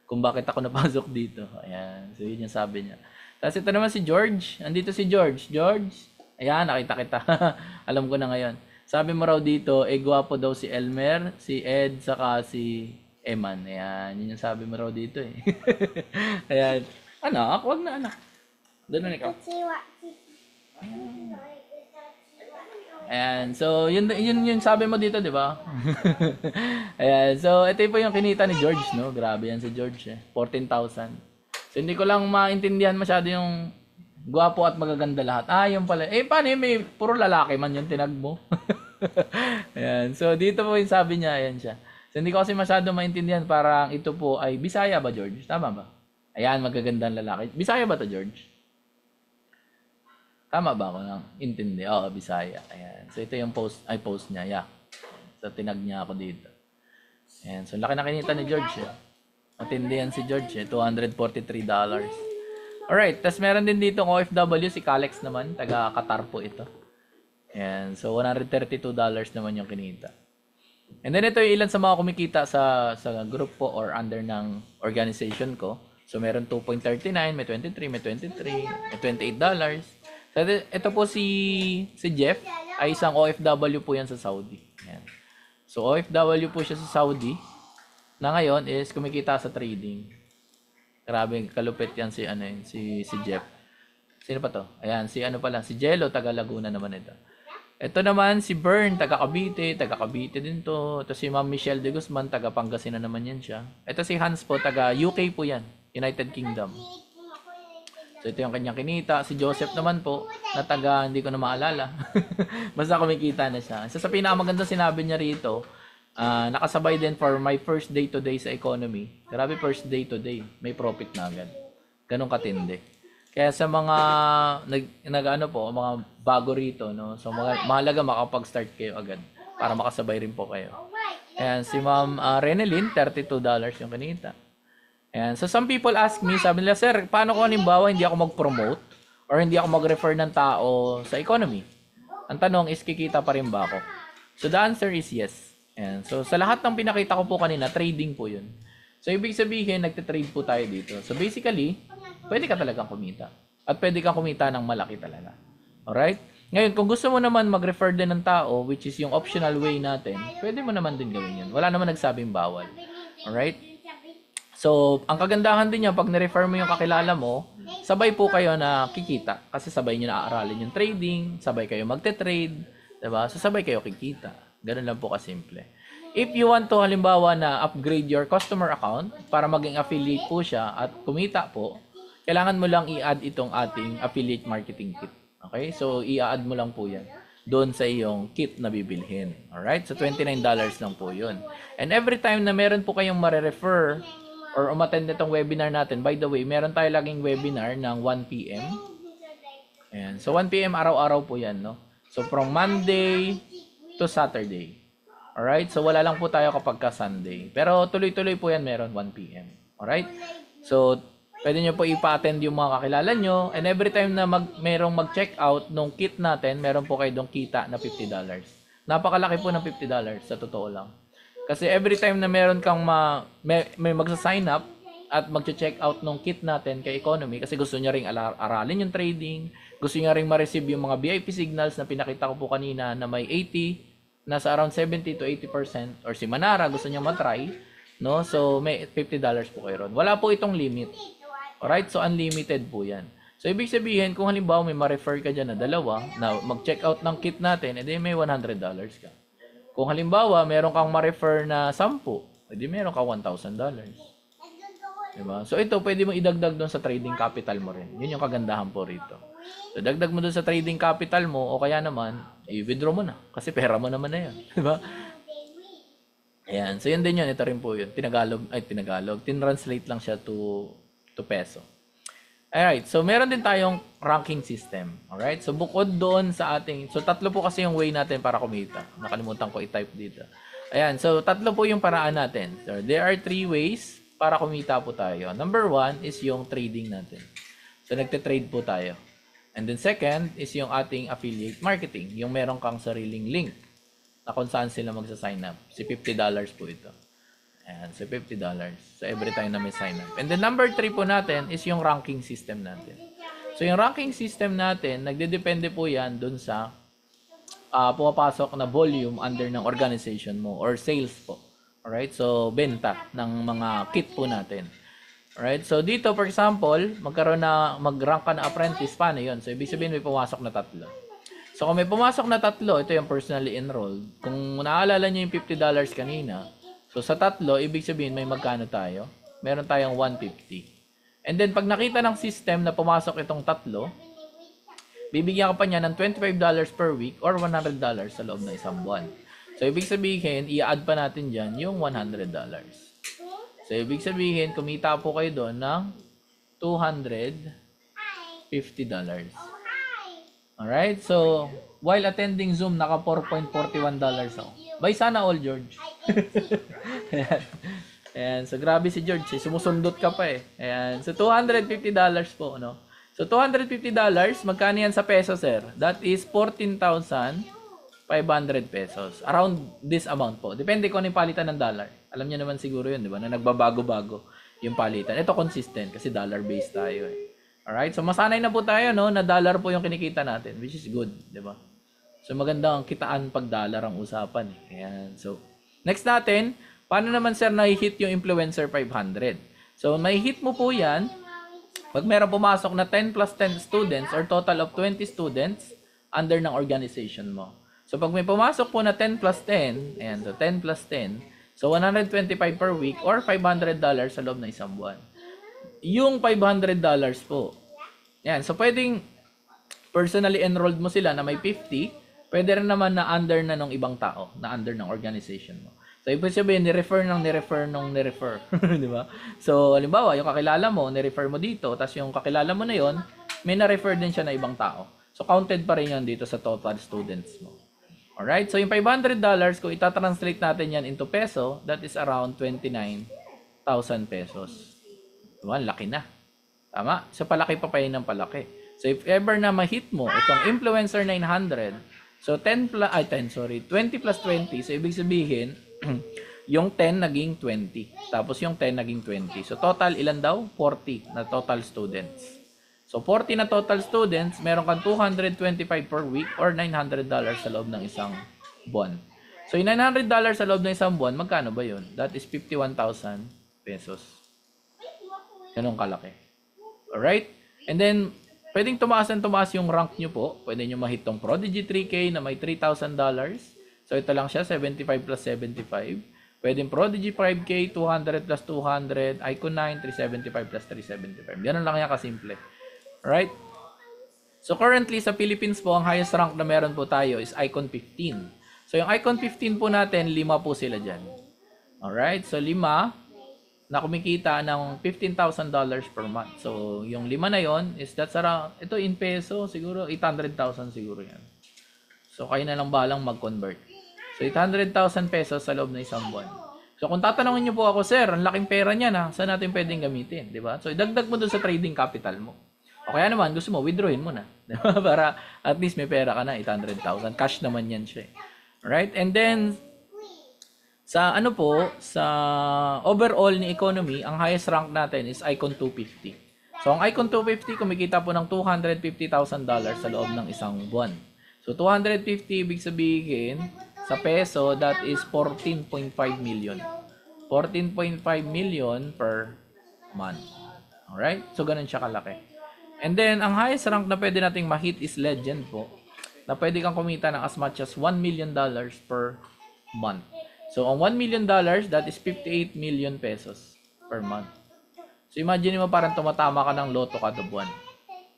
kung bakit ako napasok dito. Ayan. So, yun yung sabi niya. Tapos ito naman si George. Andito si George. George. Ayan, nakita kita. Alam ko na ngayon. Sabi mo raw dito, gwapo daw si Elmer, si Ed, saka si Eman. Ayan, yun yung sabi mo raw dito eh. Ayan. Anak, wag na anak. Doon na ikaw. Ayan, so yun sabi mo dito, di ba? Ayan, so ito po yung kinita ni George, no? Grabe yan si George eh. 14,000. So, hindi ko lang maintindihan masyado yung gwapo at magaganda lahat. Yung pala. Paano may puro lalaki man yung tinag mo? Ayan. So, dito po yung sabi niya. Ayan siya. So, hindi ko kasi masyado maintindihan. Parang ito po ay Bisaya ba, George? Tama ba? Ayan, magagandang lalaki. Bisaya ba to, George? Tama ba ako lang? Intindi. Oo, Bisaya. Ayan. So, ito yung post niya. Yeah. So, tinag niya ako dito. Ayan. So, laki na kinita ni George. Matindi yan si George eh. $243. Alright, tas meron din dito OFW, si Calex naman, taga Qatar po ito. Ayan, so $132 naman yung kinita. And then ito yung ilan sa mga kumikita sa group po or under ng organization ko. So meron 2.39, may 23, may 23, may $28. So ito po si Jeff, ay isang OFW po yan sa Saudi. Ayan. So OFW po siya sa Saudi. Na ngayon is kumikita sa trading. Grabe, kalupit yan si si Jeff. Sino pa to? Ayan, si si Jello, taga Laguna naman ito. Ito naman si Bern, taga Cavite din to. Ito si Ma'am Michelle de Guzman, taga Pangasinan naman yan siya. Ito si Hans po, taga UK po yan, United Kingdom. So ito yung kanyang kinita. Si Joseph naman po, na taga, hindi ko na maalala. Basta kumikita na siya. So sa pinakamaganda sinabi niya rito, nakasabay din for my first day to day sa economy. Grabe, first day to day, may profit na agad. Ganun katindi. Kaya sa mga mga bago rito, no. So mahalaga makapag-start kayo agad para makasabay rin po kayo. Ayan, si Ma'am Renelyn, $32 yung kanita. Ayan, so some people ask me, sabi nila, sir, paano kung halimbawa hindi ako mag-promote or hindi ako mag-refer ng tao sa economy? Ang tanong is, kikita pa rin ba ako? So the answer is yes. Ayan. So, sa lahat ng pinakita ko po kanina, trading po yun. So, ibig sabihin, nagtitrade po tayo dito. So, basically, pwede ka talagang kumita. At pwede kang kumita ng malaki talaga. Alright? Ngayon, kung gusto mo naman mag-refer din ng tao, which is yung optional way natin, pwede mo naman din gawin yun. Wala naman nagsabing bawal. Alright? So, ang kagandahan din niya, pag na-refer mo yung kakilala mo, sabay po kayo na kikita. Kasi sabay nyo na aaralin yung trading, sabay kayo magte-trade, diba? So, sabay kayo kikita. Ganun lang po kasimple. If you want to halimbawa na upgrade your customer account para maging affiliate po siya at kumita po, kailangan mo lang i-add itong ating affiliate marketing kit. Okay? So, i-add mo lang po yan doon sa iyong kit na bibilhin. Alright? So, $29 lang po yun. And every time na meron po kayong mare-refer or umattend itong webinar natin, by the way, meron tayo laging webinar ng 1 p.m. Ayan. So, 1 p.m. araw-araw po yan, no? So, from Monday to Saturday. Alright? So, wala lang po tayo kapag ka Sunday. Pero tuloy-tuloy po yan meron 1 p.m. Alright? So, Pwede nyo po ipa-attend yung mga kakilala nyo. And every time na merong mag-check out nung kit natin, meron po kayo dong kita na $50. Napakalaki po ng $50 sa totoo lang. Kasi every time na meron kang may magsa-sign up at magche-check out nung kit natin kay Economy kasi gusto niya ring aralin yung trading, gusto niya ring ma-receive yung mga VIP signals na pinakita ko po kanina na may 80, nasa around 70 to 80%, or si Manara gusto niya matry, no? So may $50 po kayo ron. Wala po itong limit. Alright, so unlimited po yan. So ibig sabihin, kung halimbawa may ma-refer ka dyan na dalawa, na mag-check out ng kit natin, edi may $100 ka. Kung halimbawa, meron kang ma-refer na 10, edi meron kang $1,000. Diba? So ito, pwede mo idagdag doon sa trading capital mo rin. Yun yung kagandahan po rito. So dagdag mo doon sa trading capital mo, o kaya naman, i-withdraw mo na. Kasi pera mo naman na yan. Diba? Ayan. So yun din yun. Ito rin po yun. Tinranslate lang siya to peso. Alright, so meron din tayong ranking system. Alright, so bukod doon sa ating, so tatlo po kasi yung way natin para kumita. Nakalimutan ko i-type dito. Ayan, so tatlo po yung paraan natin. So there are 3 ways para kumita po tayo. Number 1 is yung trading natin. So nagte-trade po tayo. And then second is yung ating affiliate marketing. Yung meron kang sariling link na kung saan sila magsa-sign up. Si $50 po ito. Ayan, so $50. So every time na may sign up. And then number 3 po natin is yung ranking system natin. So yung ranking system natin, nagdedepende po yan dun sa pumapasok na volume under ng organization mo or sales po. Alright, so benta ng mga kit po natin. Alright, so dito for example, mag-rank ka na apprentice, paano yun? So ibig sabihin may pumasok na 3. So kung may pumasok na 3, ito yung personally enrolled. Kung naaalala nyo yung $50 kanina, so sa 3, ibig sabihin may magkano tayo? Meron tayong 150. And then pag nakita ng system na pumasok itong 3, bibigyan ka pa niya ng $25 per week or $100 sa loob ng isang buwan. So ibig sabihin, i-add pa natin dyan yung $100. So ibig sabihin, kumita po kayo doon ng $250. Alright, so while attending Zoom, naka $4.41 ako. Bye sana all, George. Ayan. So grabe si George, sumusundot ka pa eh. Ayan. So $250 po, no? So $250, magkano yan sa peso, sir? That is 14,500 pesos. Around this amount po. Depende kung ano yung palitan ng dollar. Alam niyo naman siguro yun, di ba? Na nagbabago-bago yung palitan. Ito consistent kasi dollar-based tayo eh. Alright? So masanay na po tayo, no? Na dollar po yung kinikita natin, which is good, di ba? So maganda ang kitaan pag dollar ang usapan eh. Ayan. So next natin, paano naman sir na-hit yung Influencer 500? So may hit mo po yan pag meron pumasok na 10 plus 10 students or total of 20 students under ng organization mo. So pag may pumasok po na 10 plus 10, ayan, so 10 plus 10, so $125 per week or $500 sa loob ng isang buwan. Yung $500 po, yan, so pwedeng personally enrolled mo sila na may 50, pwede rin naman na under na ng ibang tao, na under ng organization mo. So, ibig sabihin, ni-refer. Di ba? So, halimbawa, yung kakilala mo, ni-refer mo dito, tapos yung kakilala mo na yon, may na-refer din siya na ibang tao. So, counted pa rin yun dito sa total students mo. Alright? So, yung $500, kung itatranslate natin yan into peso, that is around 29,000 pesos. Diba? Laki na. Tama? So, palaki pa yun ng palaki. So, if ever na ma-hit mo itong Influencer 900, so 20 plus 20, so ibig sabihin, yung 10 naging 20. Tapos yung 10 naging 20. So total ilan daw? 40 na total students. So 40 na total students, meron kang $225 per week or $900 sa loob ng isang buwan. So yung $900 sa loob ng isang buwan, magkano ba yun? That is 51,000 pesos. Ganun kalaki. Alright? And then, pwedeng tumaas yung rank nyo po. Pwede nyo ma-hit tong Prodigy 3K na may $3,000. So, ito lang siya, 75 plus 75. Pwedeng Prodigy 5K, 200 plus 200. Icon 9, 375 plus 375. Ganun lang yan kasimple. Right? So, currently, sa Philippines po, ang highest rank na meron po tayo is Icon 15. So, yung Icon 15 po natin, 5 po sila dyan. Alright? So, 5 na kumikita ng $15,000 per month. So, yung 5 na yon is that's around, ito in peso, siguro 800,000 siguro yan. So, kayo na lang balang mag-convert. So, 800,000 pesos sa loob ng isang buwan. So, So kung tatanungin niyo po ako, sir, ang laking pera niya na, saan natin pwedeng gamitin, di ba? So idagdag mo dun sa trading capital mo. O kaya naman, gusto mo, withdrawin mo na. Di ba? Para at least may pera ka na, 800,000. Cash naman yan siya. Alright? And then, sa ano po, sa overall ni economy, ang highest rank natin is Icon 250. So ang Icon 250, kumikita po ng $250,000 sa loob ng isang buwan. So 250, ibig sabihin, sa peso, that is 14.5 million. 14.5 million per month. Alright? So ganun siya kalaki. And then, ang highest rank na pwede nating ma-hit is Legend po. Na pwede kang kumita ng as much as $1 million per month. So, ang $1 million, that is 58 million pesos per month. So, imagine mo parang tumatama ka ng loto kada buwan.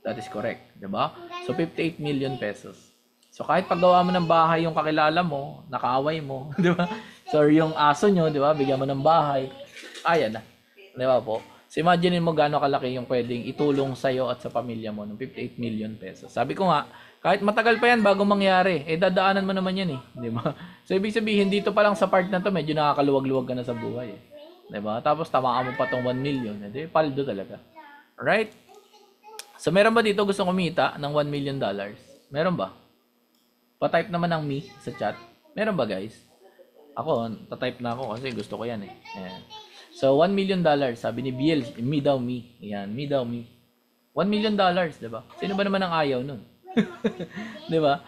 That is correct. Diba? So, 58 million pesos. So, kahit paggawa mo ng bahay yung kakilala mo, nakaaway mo, diba? So, yung aso nyo, diba? Bigyan mo ng bahay. Ayan na. Diba po? So, imagine mo gaano kalaki yung pwedeng itulong sa'yo at sa pamilya mo ng 58 million pesos. Sabi ko nga, kahit matagal pa yan bago mangyari, dadaanan mo naman yan eh. Di ba? So, ibig sabihin, dito pa lang sa part na to, medyo nakakaluwag-luwag ka na sa buhay eh. Di ba? Tapos, tamaan mo pa tong 1 million. Di, paldo talaga. Alright? So, meron ba dito gustong kumita ng $1 million? Meron ba? Pa-type naman ng me sa chat. Meron ba, guys? Ako, ta-type na ako kasi gusto ko yan eh. Ayan. So, $1 million, sabi ni Biel, me daw me. Ayan, me daw me. $1 million, diba? Sino ba naman ang ayaw nun? Diba?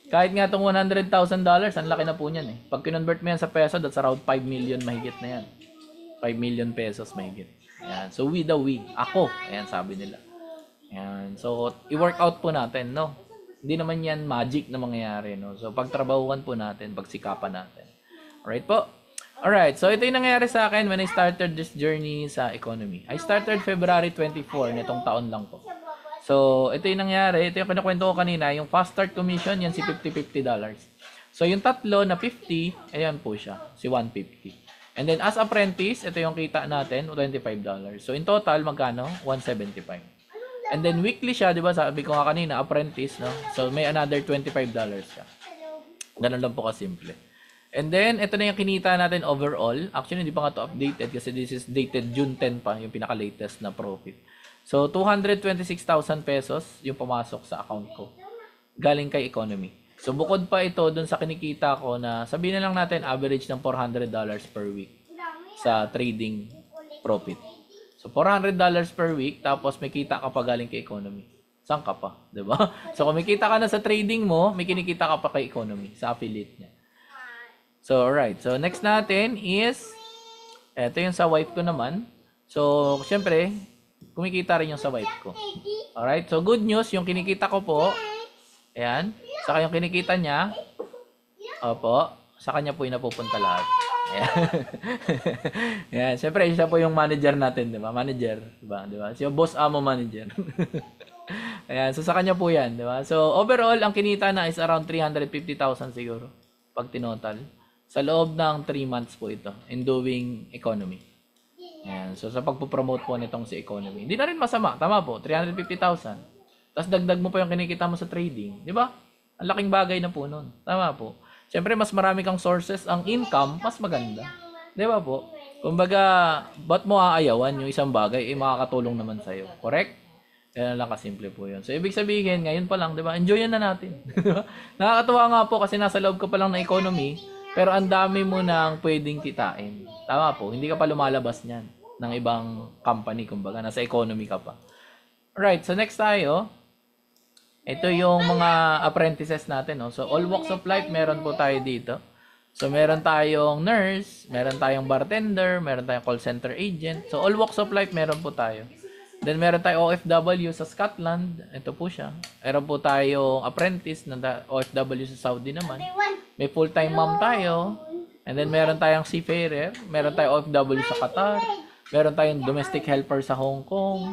Kahit nga itong $100,000, ang laki na po niyan eh. Pag kinonvert mo yan sa peso, that's around 5 million mahigit na yan. 5 million pesos mahigit. Ayan. So, we daw we. Ako. Ayan, sabi nila. Ayan. So, i-work out po natin, no? Hindi naman yan magic na mangyayari, no? So, pagtrabahuan po natin, pagsikapan natin. Alright po? Alright, so ito yung nangyari sa akin when I started this journey sa economy. I started February 24 nitong taon lang po. So, ito yung nangyari. Ito yung kinakwento ko kanina. Yung fast start commission, yan si $50. So, yung tatlo na 50, ayan po siya. Si 150. And then, as apprentice, ito yung kita natin, $25. So, in total, magkano? 175. And then, weekly siya, di ba? Sabi ko nga kanina, apprentice, no? So, may another $25 siya. Ganun lang po kasimple. And then, ito na yung kinita natin overall. Actually, hindi pa nga ito updated kasi this is dated June 10 pa, yung pinaka-latest na profit. So, 226,000 pesos yung pumasok sa account ko. Galing kay economy. So, bukod pa ito dun sa kinikita ko na sabihin na lang natin average ng $400 per week sa trading profit. So, $400 per week tapos may kita ka pa galing kay economy. Saan ka pa? Diba? So, kung may kita ka na sa trading mo, may kinikita ka pa kay economy sa affiliate niya. So, alright. So, next natin is, eto yung sa wife ko naman. So, syempre, kumikita rin yung sa wife ko. Alright. So, good news, yung kinikita ko po, ayan, saka yung kinikita niya, opo, sa kanya po yung napupunta lahat. Ayan. Ayan. Syempre, siya po yung manager natin, di ba? Manager, di ba? Di ba? Siya boss amo manager. Ayan. So, sa kanya po yan, di ba? So, overall, ang kinita na is around 350,000 siguro, pag tinotal. Sa loob ng 3 months po ito in doing economy. Ayan. So, sa pagpupromote po nitong si economy. Hindi na rin masama. Tama po. 350,000. Tapos dagdag mo pa yung kinikita mo sa trading. Di ba? Ang laking bagay na po nun. Tama po. Siyempre, mas marami kang sources. Ang income, mas maganda. Di ba po? Kumbaga, ba't mo aayawan yung isang bagay? Makakatulong naman sa'yo. Correct? Kaya lang kasimple po yun. So, ibig sabihin, ngayon pa lang, di ba? Enjoyan na natin. Nakakatuwa nga po kasi nasa loob ka pa lang ng economy. Pero ang dami mo nang pwedeng kitain. Tama po, hindi ka pa lumalabas niyan ng ibang company, kumbaga. Nasa economy ka pa. Alright, so next tayo. Ito yung mga apprentices natin. No? So, all walks of life, meron po tayo dito. So, meron tayong nurse, meron tayong bartender, meron tayong call center agent. So, all walks of life, meron po tayo. Then, meron tayong OFW sa Scotland. Ito po siya. Meron po tayong apprentice na OFW sa Saudi naman. May full-time mom tayo. And then, meron tayong seafarer. Meron tayong OFW sa Qatar. Meron tayong domestic helper sa Hong Kong.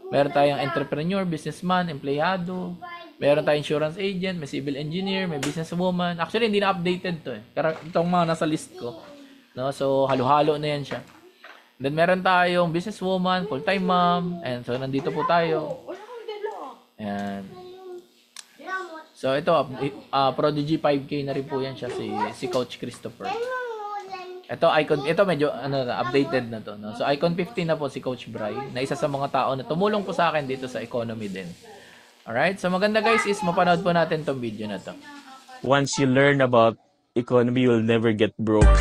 Meron tayong entrepreneur, businessman, empleyado. Meron tayong insurance agent, may civil engineer, may businesswoman. Actually, hindi na updated to eh. Itong mga nasa list ko. No? So, halo-halo na yan siya. Then, meron tayong businesswoman, full-time mom. And so, nandito po tayo. Ayan. So, ito, Prodigy 5K na rin po yan siya, si Coach Christopher. Ito medyo updated na to, no. So icon 15 na po si Coach Bry, na isa sa mga tao na tumulong po sa akin dito sa economy din. Alright, so maganda guys is mapanood po natin tong video na to. Once you learn about economy, you'll never get broke.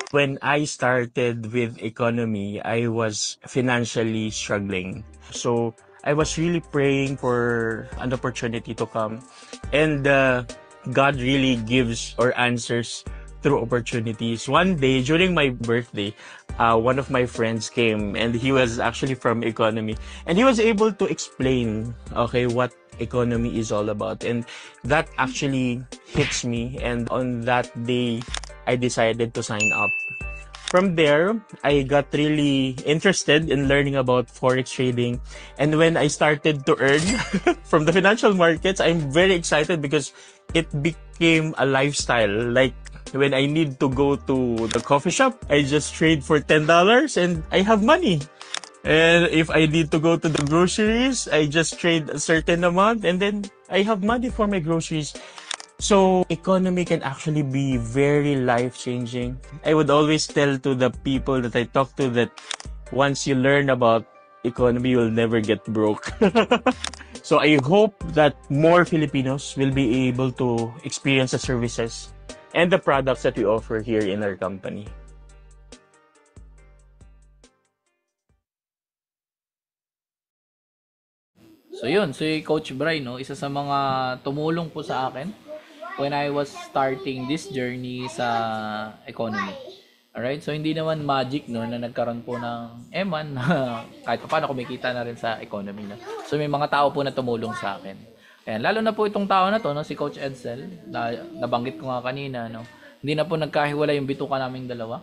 When I started with economy, I was financially struggling. So I was really praying for an opportunity to come. And God really gives or answers through opportunities. One day, during my birthday, one of my friends came and he was actually from economy. And he was able to explain, okay, what economy is all about. And that actually hits me. And on that day, I decided to sign up. From there, I got really interested in learning about forex trading. And when I started to earn from the financial markets, I'm very excited because it became a lifestyle. Like when I need to go to the coffee shop, I just trade for $10 and I have money. And if I need to go to the groceries, I just trade a certain amount and then I have money for my groceries. So, economy can actually be very life-changing. I would always tell to the people that I talk to that once you learn about economy, you'll never get broke. So, I hope that more Filipinos will be able to experience the services and the products that we offer here in our company. So yun, si Coach Bry, no, isa sa mga tumulong po sa akin when I was starting this journey sa economy. Alright, so hindi naman magic, no, na nagkaroon po ng eman na kahit pa paano kumikita na rin sa economy, no. So may mga tao po na tumulong sa akin. Ayan, lalo na po itong tao na to, no, si Coach Edsel, na nabanggit ko nga kanina, no. Hindi na po nagkahiwalay yung bituka naming dalawa.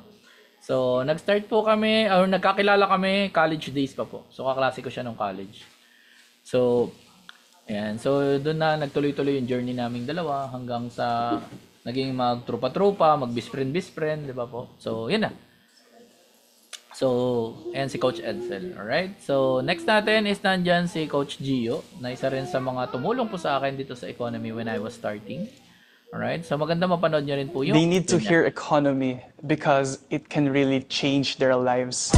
So nag-start po kami, or nagkakilala kami college days pa po. So kaklase ko siya nung college. So ayan, so doon na nagtuloy-tuloy yung journey naming dalawa hanggang sa naging magtrupa-trupa, mag-best friend, di ba po? So, yun na. So, ayan si Coach Edsel, alright? So, next natin is nandyan si Coach Gio, na isa rin sa mga tumulong po sa akin dito sa economy when I was starting. Alright? So, maganda mapanood nyo rin po yung... They need to hear economy because it can really change their lives.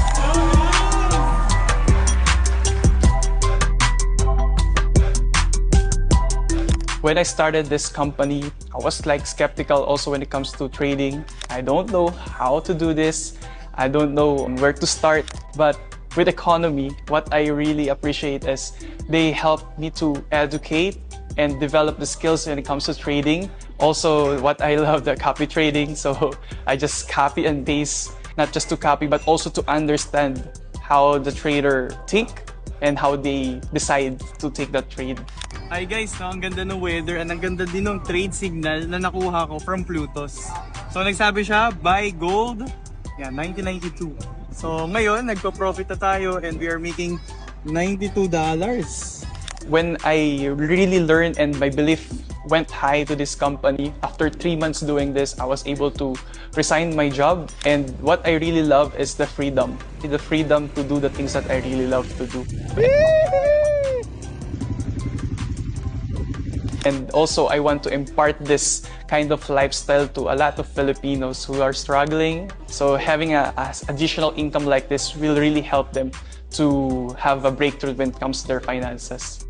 When I started this company, I was like skeptical also when it comes to trading. I don't know how to do this. I don't know where to start. But with economy, what I really appreciate is they help me to educate and develop the skills when it comes to trading. Also, what I love, the copy trading. So I just copy and paste, not just to copy, but also to understand how the trader think and how they decide to take that trade. Hi guys, no, ang ganda ng weather and ang ganda din ng trade signal na nakuha ko from Plutos. So nagsabi siya, buy gold, yan, 1992. So ngayon, nagpo-profit na tayo and we are making $92. When I really learned and my belief went high to this company, after 3 months doing this, I was able to resign my job. And what I really love is the freedom to do the things that I really love to do. And also, I want to impart this kind of lifestyle to a lot of Filipinos who are struggling. So having an additional income like this will really help them to have a breakthrough when it comes to their finances.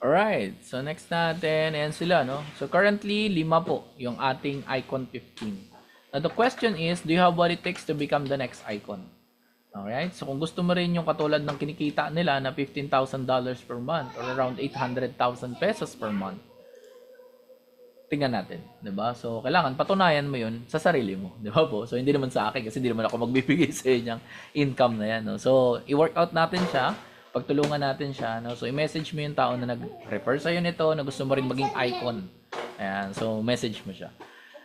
Alright, so next natin, ayan sila, no? So currently, 5 po yung ating icon 15. Now the question is, do you have what it takes to become the next icon? Alright, so kung gusto mo rin yung katulad ng kinikita nila na $15,000 per month or around 800,000 pesos per month, tingnan natin, 'di ba? So kailangan patunayan mo 'yun sa sarili mo, 'di ba po? So hindi naman sa akin kasi hindi naman ako magbibigay sa inyo ng income na 'yan, no? So i-work out natin siya, pagtulungan natin siya, no? So i-message mo yung tao na nag-refer sa iyo nito na gusto mo rin maging icon. Ayan, so message mo siya.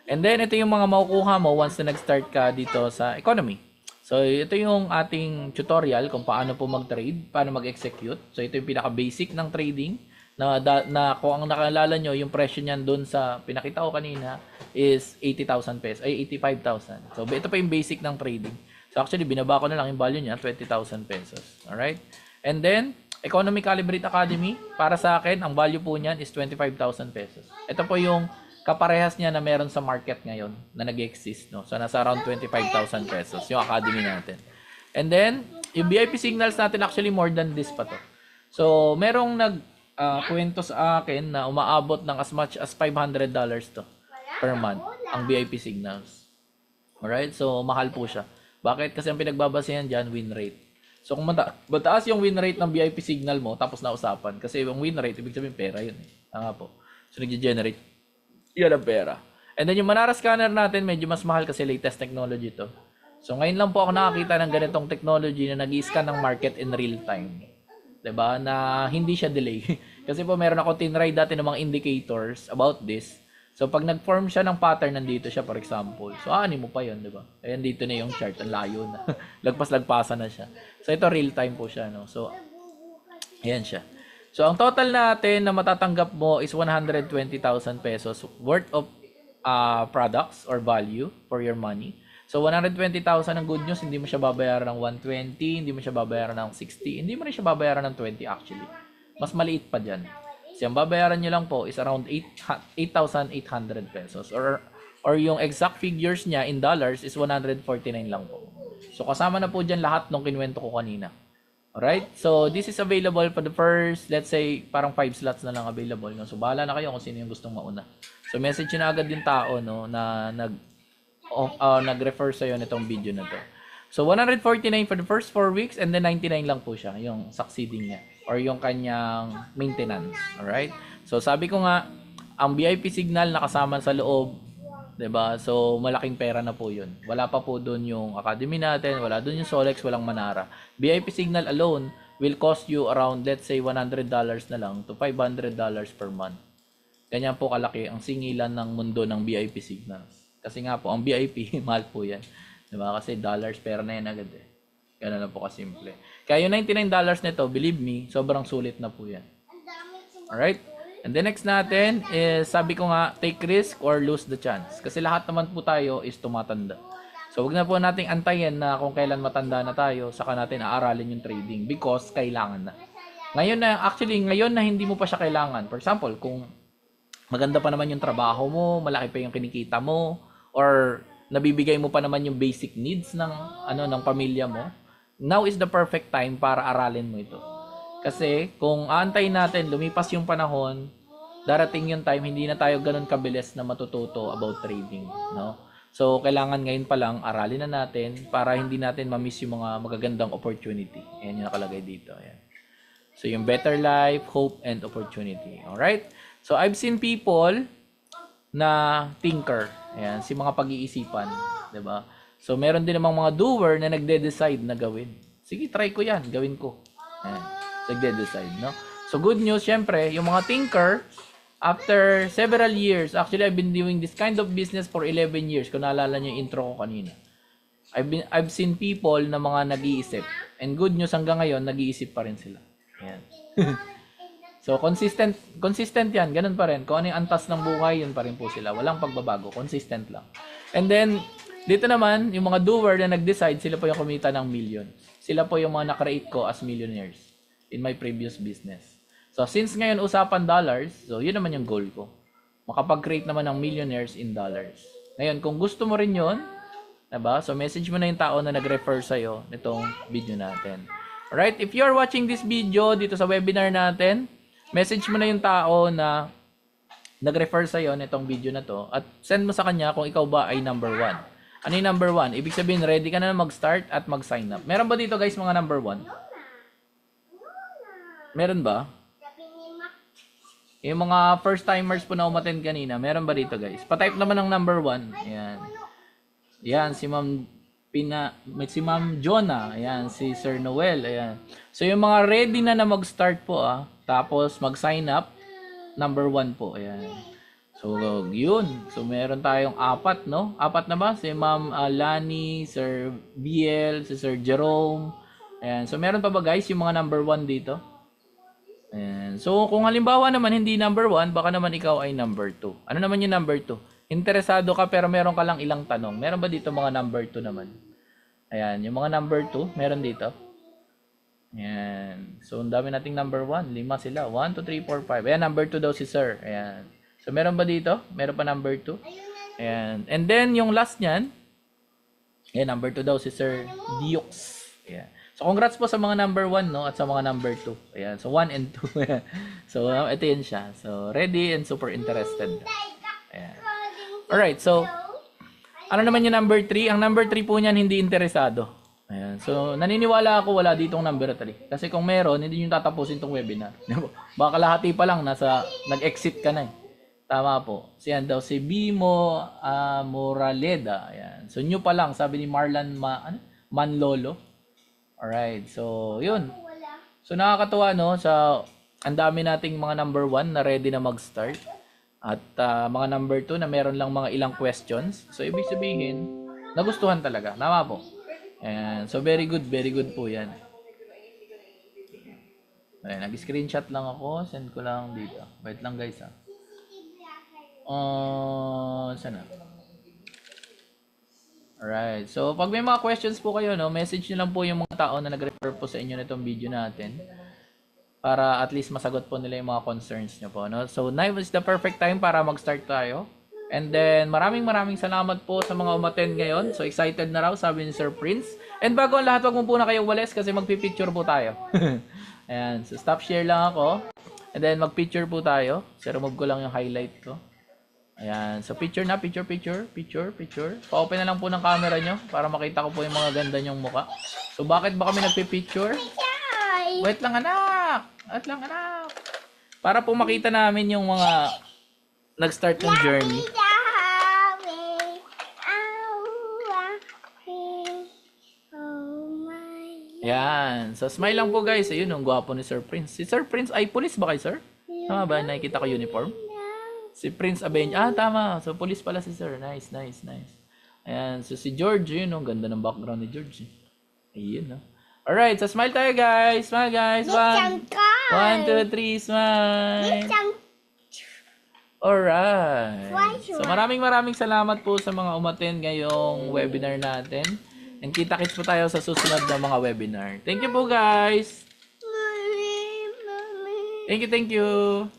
And then ito yung mga makukuha mo once na nag-start ka dito sa economy. So, ito yung ating tutorial kung paano po mag-trade, paano mag-execute. So, ito yung pinaka-basic ng trading na kung ang nakalala nyo, yung presyo niyan doon sa pinakita ko kanina is 80,000 pesos, ay 85,000. So, ito pa yung basic ng trading. So, actually, binaba ko na lang yung value niya, 20,000 pesos. Alright? And then, Economy Calibrate Academy, para sa akin, ang value po niyan is 25,000 pesos. Ito po yung kaparehas niya na meron sa market ngayon na nag-exist, no? So, nasa around 25,000 pesos yung academy natin. And then, yung VIP signals natin actually more than this pa to. So, merong kwento sa akin na umaabot ng as much as $500 to per month ang VIP signals. Alright? So, mahal po siya. Bakit? Kasi ang pinagbabasehan dyan, win rate. So, kung mataas yung win rate ng VIP signal mo, tapos na usapan. Kasi yung win rate, ibig sabihin pera yun. Tama po. So, nag-generate yan ang pera. And then, yung Manara scanner natin, medyo mas mahal kasi latest technology to. So, ngayon lang po ako nakakita ng ganitong technology na nag-i-scan ng market in real time. 'Di ba? Na hindi siya delay. Kasi po, meron ako tinry dati ng mga indicators about this. So, pag nag-form siya ng pattern, nandito siya, for example. So, ani mo pa yun, di ba? Ayan, dito na yung chart. Ang layo na. Lagpas-lagpasan na siya. So, ito real-time po siya, no? So, ayan siya. So, ang total natin na matatanggap mo is 120,000 pesos worth of products or value for your money. So, 120,000 ang good news. Hindi mo siya babayaran ng 120, hindi mo siya babayaran ng 60, hindi mo rin siya babayaran ng 20 actually. Mas maliit pa dyan. So, ang babayaran nyo lang po is around 8,800 pesos. Or yung exact figures niya in dollars is 149 lang po. So, kasama na po dyan lahat ng kinuwento ko kanina. Alright? So, this is available for the first, let's say, parang 5 slots na lang available. No? So, bahala na kayo kung sino yung gustong mauna. So, message yun na agad yung tao, no, na nag-refer sa'yo nitong video na to. So, 149 for the first 4 weeks and then 99 lang po siya, yung succeeding niya. Or yung kanyang maintenance. Alright? So, sabi ko nga, ang VIP signal nakasama sa loob, 'di ba? So, malaking pera na po 'yun. Wala pa po doon yung academy natin, wala doon yung Solex, walang Manara. VIP signal alone will cost you around, let's say, $100 na lang to $500 per month. Ganyan po kalaki ang singilan ng mundo ng VIP signals. Kasi nga po, ang VIP, mahal po 'yan. 'Di ba? Kasi dollars, pera na 'yan agad eh. Ganun na po kasimple. Kaya yung $99 nito, believe me, sobrang sulit na po 'yan. Alright? And the next natin is, sabi ko nga, take risk or lose the chance. Kasi lahat naman po tayo is tumatanda. So, wag na po nating antayin na kung kailan matanda na tayo, saka natin aaralin yung trading because kailangan na. Ngayon na hindi mo pa siya kailangan. For example, kung maganda pa naman yung trabaho mo, malaki pa yung kinikita mo, or nabibigay mo pa naman yung basic needs ng pamilya mo, now is the perfect time para aralin mo ito. Kasi kung aantayin natin, lumipas yung panahon, darating yung time, hindi na tayo ganun kabilis na matututo about trading, no? So, kailangan ngayon pa lang, aralin na natin para hindi natin ma-miss yung mga magagandang opportunity. Ayan yung nakalagay dito. Ayan. So, yung better life, hope, and opportunity. Alright? So, I've seen people na thinker. Ayan, si mga pag-iisipan. Diba? So, meron din namang mga doer na nagde-decide na gawin. Sige, try ko yan. Gawin ko. Ayan. Nagde-decide, no? So, good news, syempre, yung mga thinker, after several years, actually, I've been doing this kind of business for 11 years, kung naalala nyo yung intro ko kanina. I've seen people na mga nag-iisip. And good news, hanggang ngayon, nag-iisip pa rin sila. Ayan. So, consistent yan. Ganun pa rin. Kung ano yung antas ng buhay, yun pa rin po sila. Walang pagbabago. Consistent lang. And then, dito naman, yung mga doer na nag-decide, sila po yung kumita ng million. Sila po yung mga nakreate ko as millionaires in my previous business. So, since ngayon usapan dollars, so yun naman yung goal ko. Makapag-create naman ng millionaires in dollars. Ngayon, kung gusto mo rin yun, diba? So, message mo na yung tao na nag-refer sa'yo nitong video natin. Alright? If you're watching this video dito sa webinar natin, message mo na yung tao na nag-refer sa'yo nitong video na to at send mo sa kanya kung ikaw ba ay number 1. Ano yung number 1? Ibig sabihin, ready ka na mag-start at mag-sign up. Meron ba dito guys mga number 1? Meron ba? Yung mga first timers po na umattend kanina, meron ba dito guys? Pa-type naman ng number 1. Ayan. Yan, si Ma'am Jonah. Ayan, si Sir Noel. Ayan. So, yung mga ready na mag-start po tapos mag-sign up, number 1 po. Ayan. So, yun. So, meron tayong 4, no? 4 na ba? Si Ma'am Lani, Sir BL, si Sir Jerome. Ayan. So, meron pa ba guys yung mga number 1 dito? Ayan. So, kung halimbawa naman hindi number 1, baka naman ikaw ay number 2. Ano naman yung number 2? Interesado ka pero meron ka lang ilang tanong. Meron ba dito mga number 2 naman? Ayan, yung mga number 2, meron dito. Ayan. So, ang dami nating number 1. 5 sila. 1, 2, 3, 4, 5. Ayan, number 2 daw si Sir. Ayan. So, meron ba dito? Meron pa number 2. Ayan. And then, yung last niyan, ayan, number 2 daw si Sir Diox. Ayan. So, congrats po sa mga number 1, no? At sa mga number 2. Ayan. So, 1 and 2. So, ito yun siya. So, ready and super interested. Ayan. Alright. So, ano naman yung number 3? Ang number 3 po niyan, hindi interesado. Ayan. So, naniniwala ako wala ditong number 3. Kasi kung meron, hindi nyo tatapusin tong webinar. Baka lahati pa lang, nag-exit ka na eh. Tama po. Siyan daw si Bimo Moraleda. Ayan. So, new pa lang, sabi ni Marlan Manlolo. Alright. So, yun. So, nakakatuwa, no? Sa ang dami nating mga number 1 na ready na mag-start. At mga number 2 na meron lang mga ilang questions. So, ibig sabihin, nagustuhan talaga. Tama po. Ayan. So, very good po yan. Ayan, nag-screenshot lang ako. Send ko lang dito. Wait lang guys ha. Sana. Alright. So, pag may mga questions po kayo, no, message nyo lang po yung mga tao na nag-refer po sa inyo na itong video natin. Para at least masagot po nila yung mga concerns nyo po. No? So, now is the perfect time para mag-start tayo. And then, maraming salamat po sa mga umattend ngayon. So, excited na raw, sabi ni Sir Prince. And bago ang lahat, wag mo po na kayong walis kasi magpipicture po tayo. Ayan. So, stop share lang ako. And then, magpicture po tayo. So, remove ko lang yung highlight ko. Ayan. So, picture na. Picture. Pa-open na lang po ng camera nyo para makita ko po yung mga ganda nyong muka. So, bakit ba kami nagpipicture? Wait lang, anak! Para po makita namin yung mga nag-start ng journey. Yan. So, smile lang po guys. Ayun, ang gwapo ni Sir Prince. Si Sir Prince ay police ba kay Sir? Tama ba? Nakikita ko uniform? Si Prince Abenya. Tama. So, police pala si Sir. Nice. Ayan. So, si George. Yun, ang ganda ng background ni George. Ayun, no? Alright. So, smile tayo guys. Smile guys. 1, 2, 3. Smile. Alright. So, maraming salamat po sa mga umattend ngayong webinar natin. And kita-kits po tayo sa susunod na mga webinar. Thank you po guys. Thank you.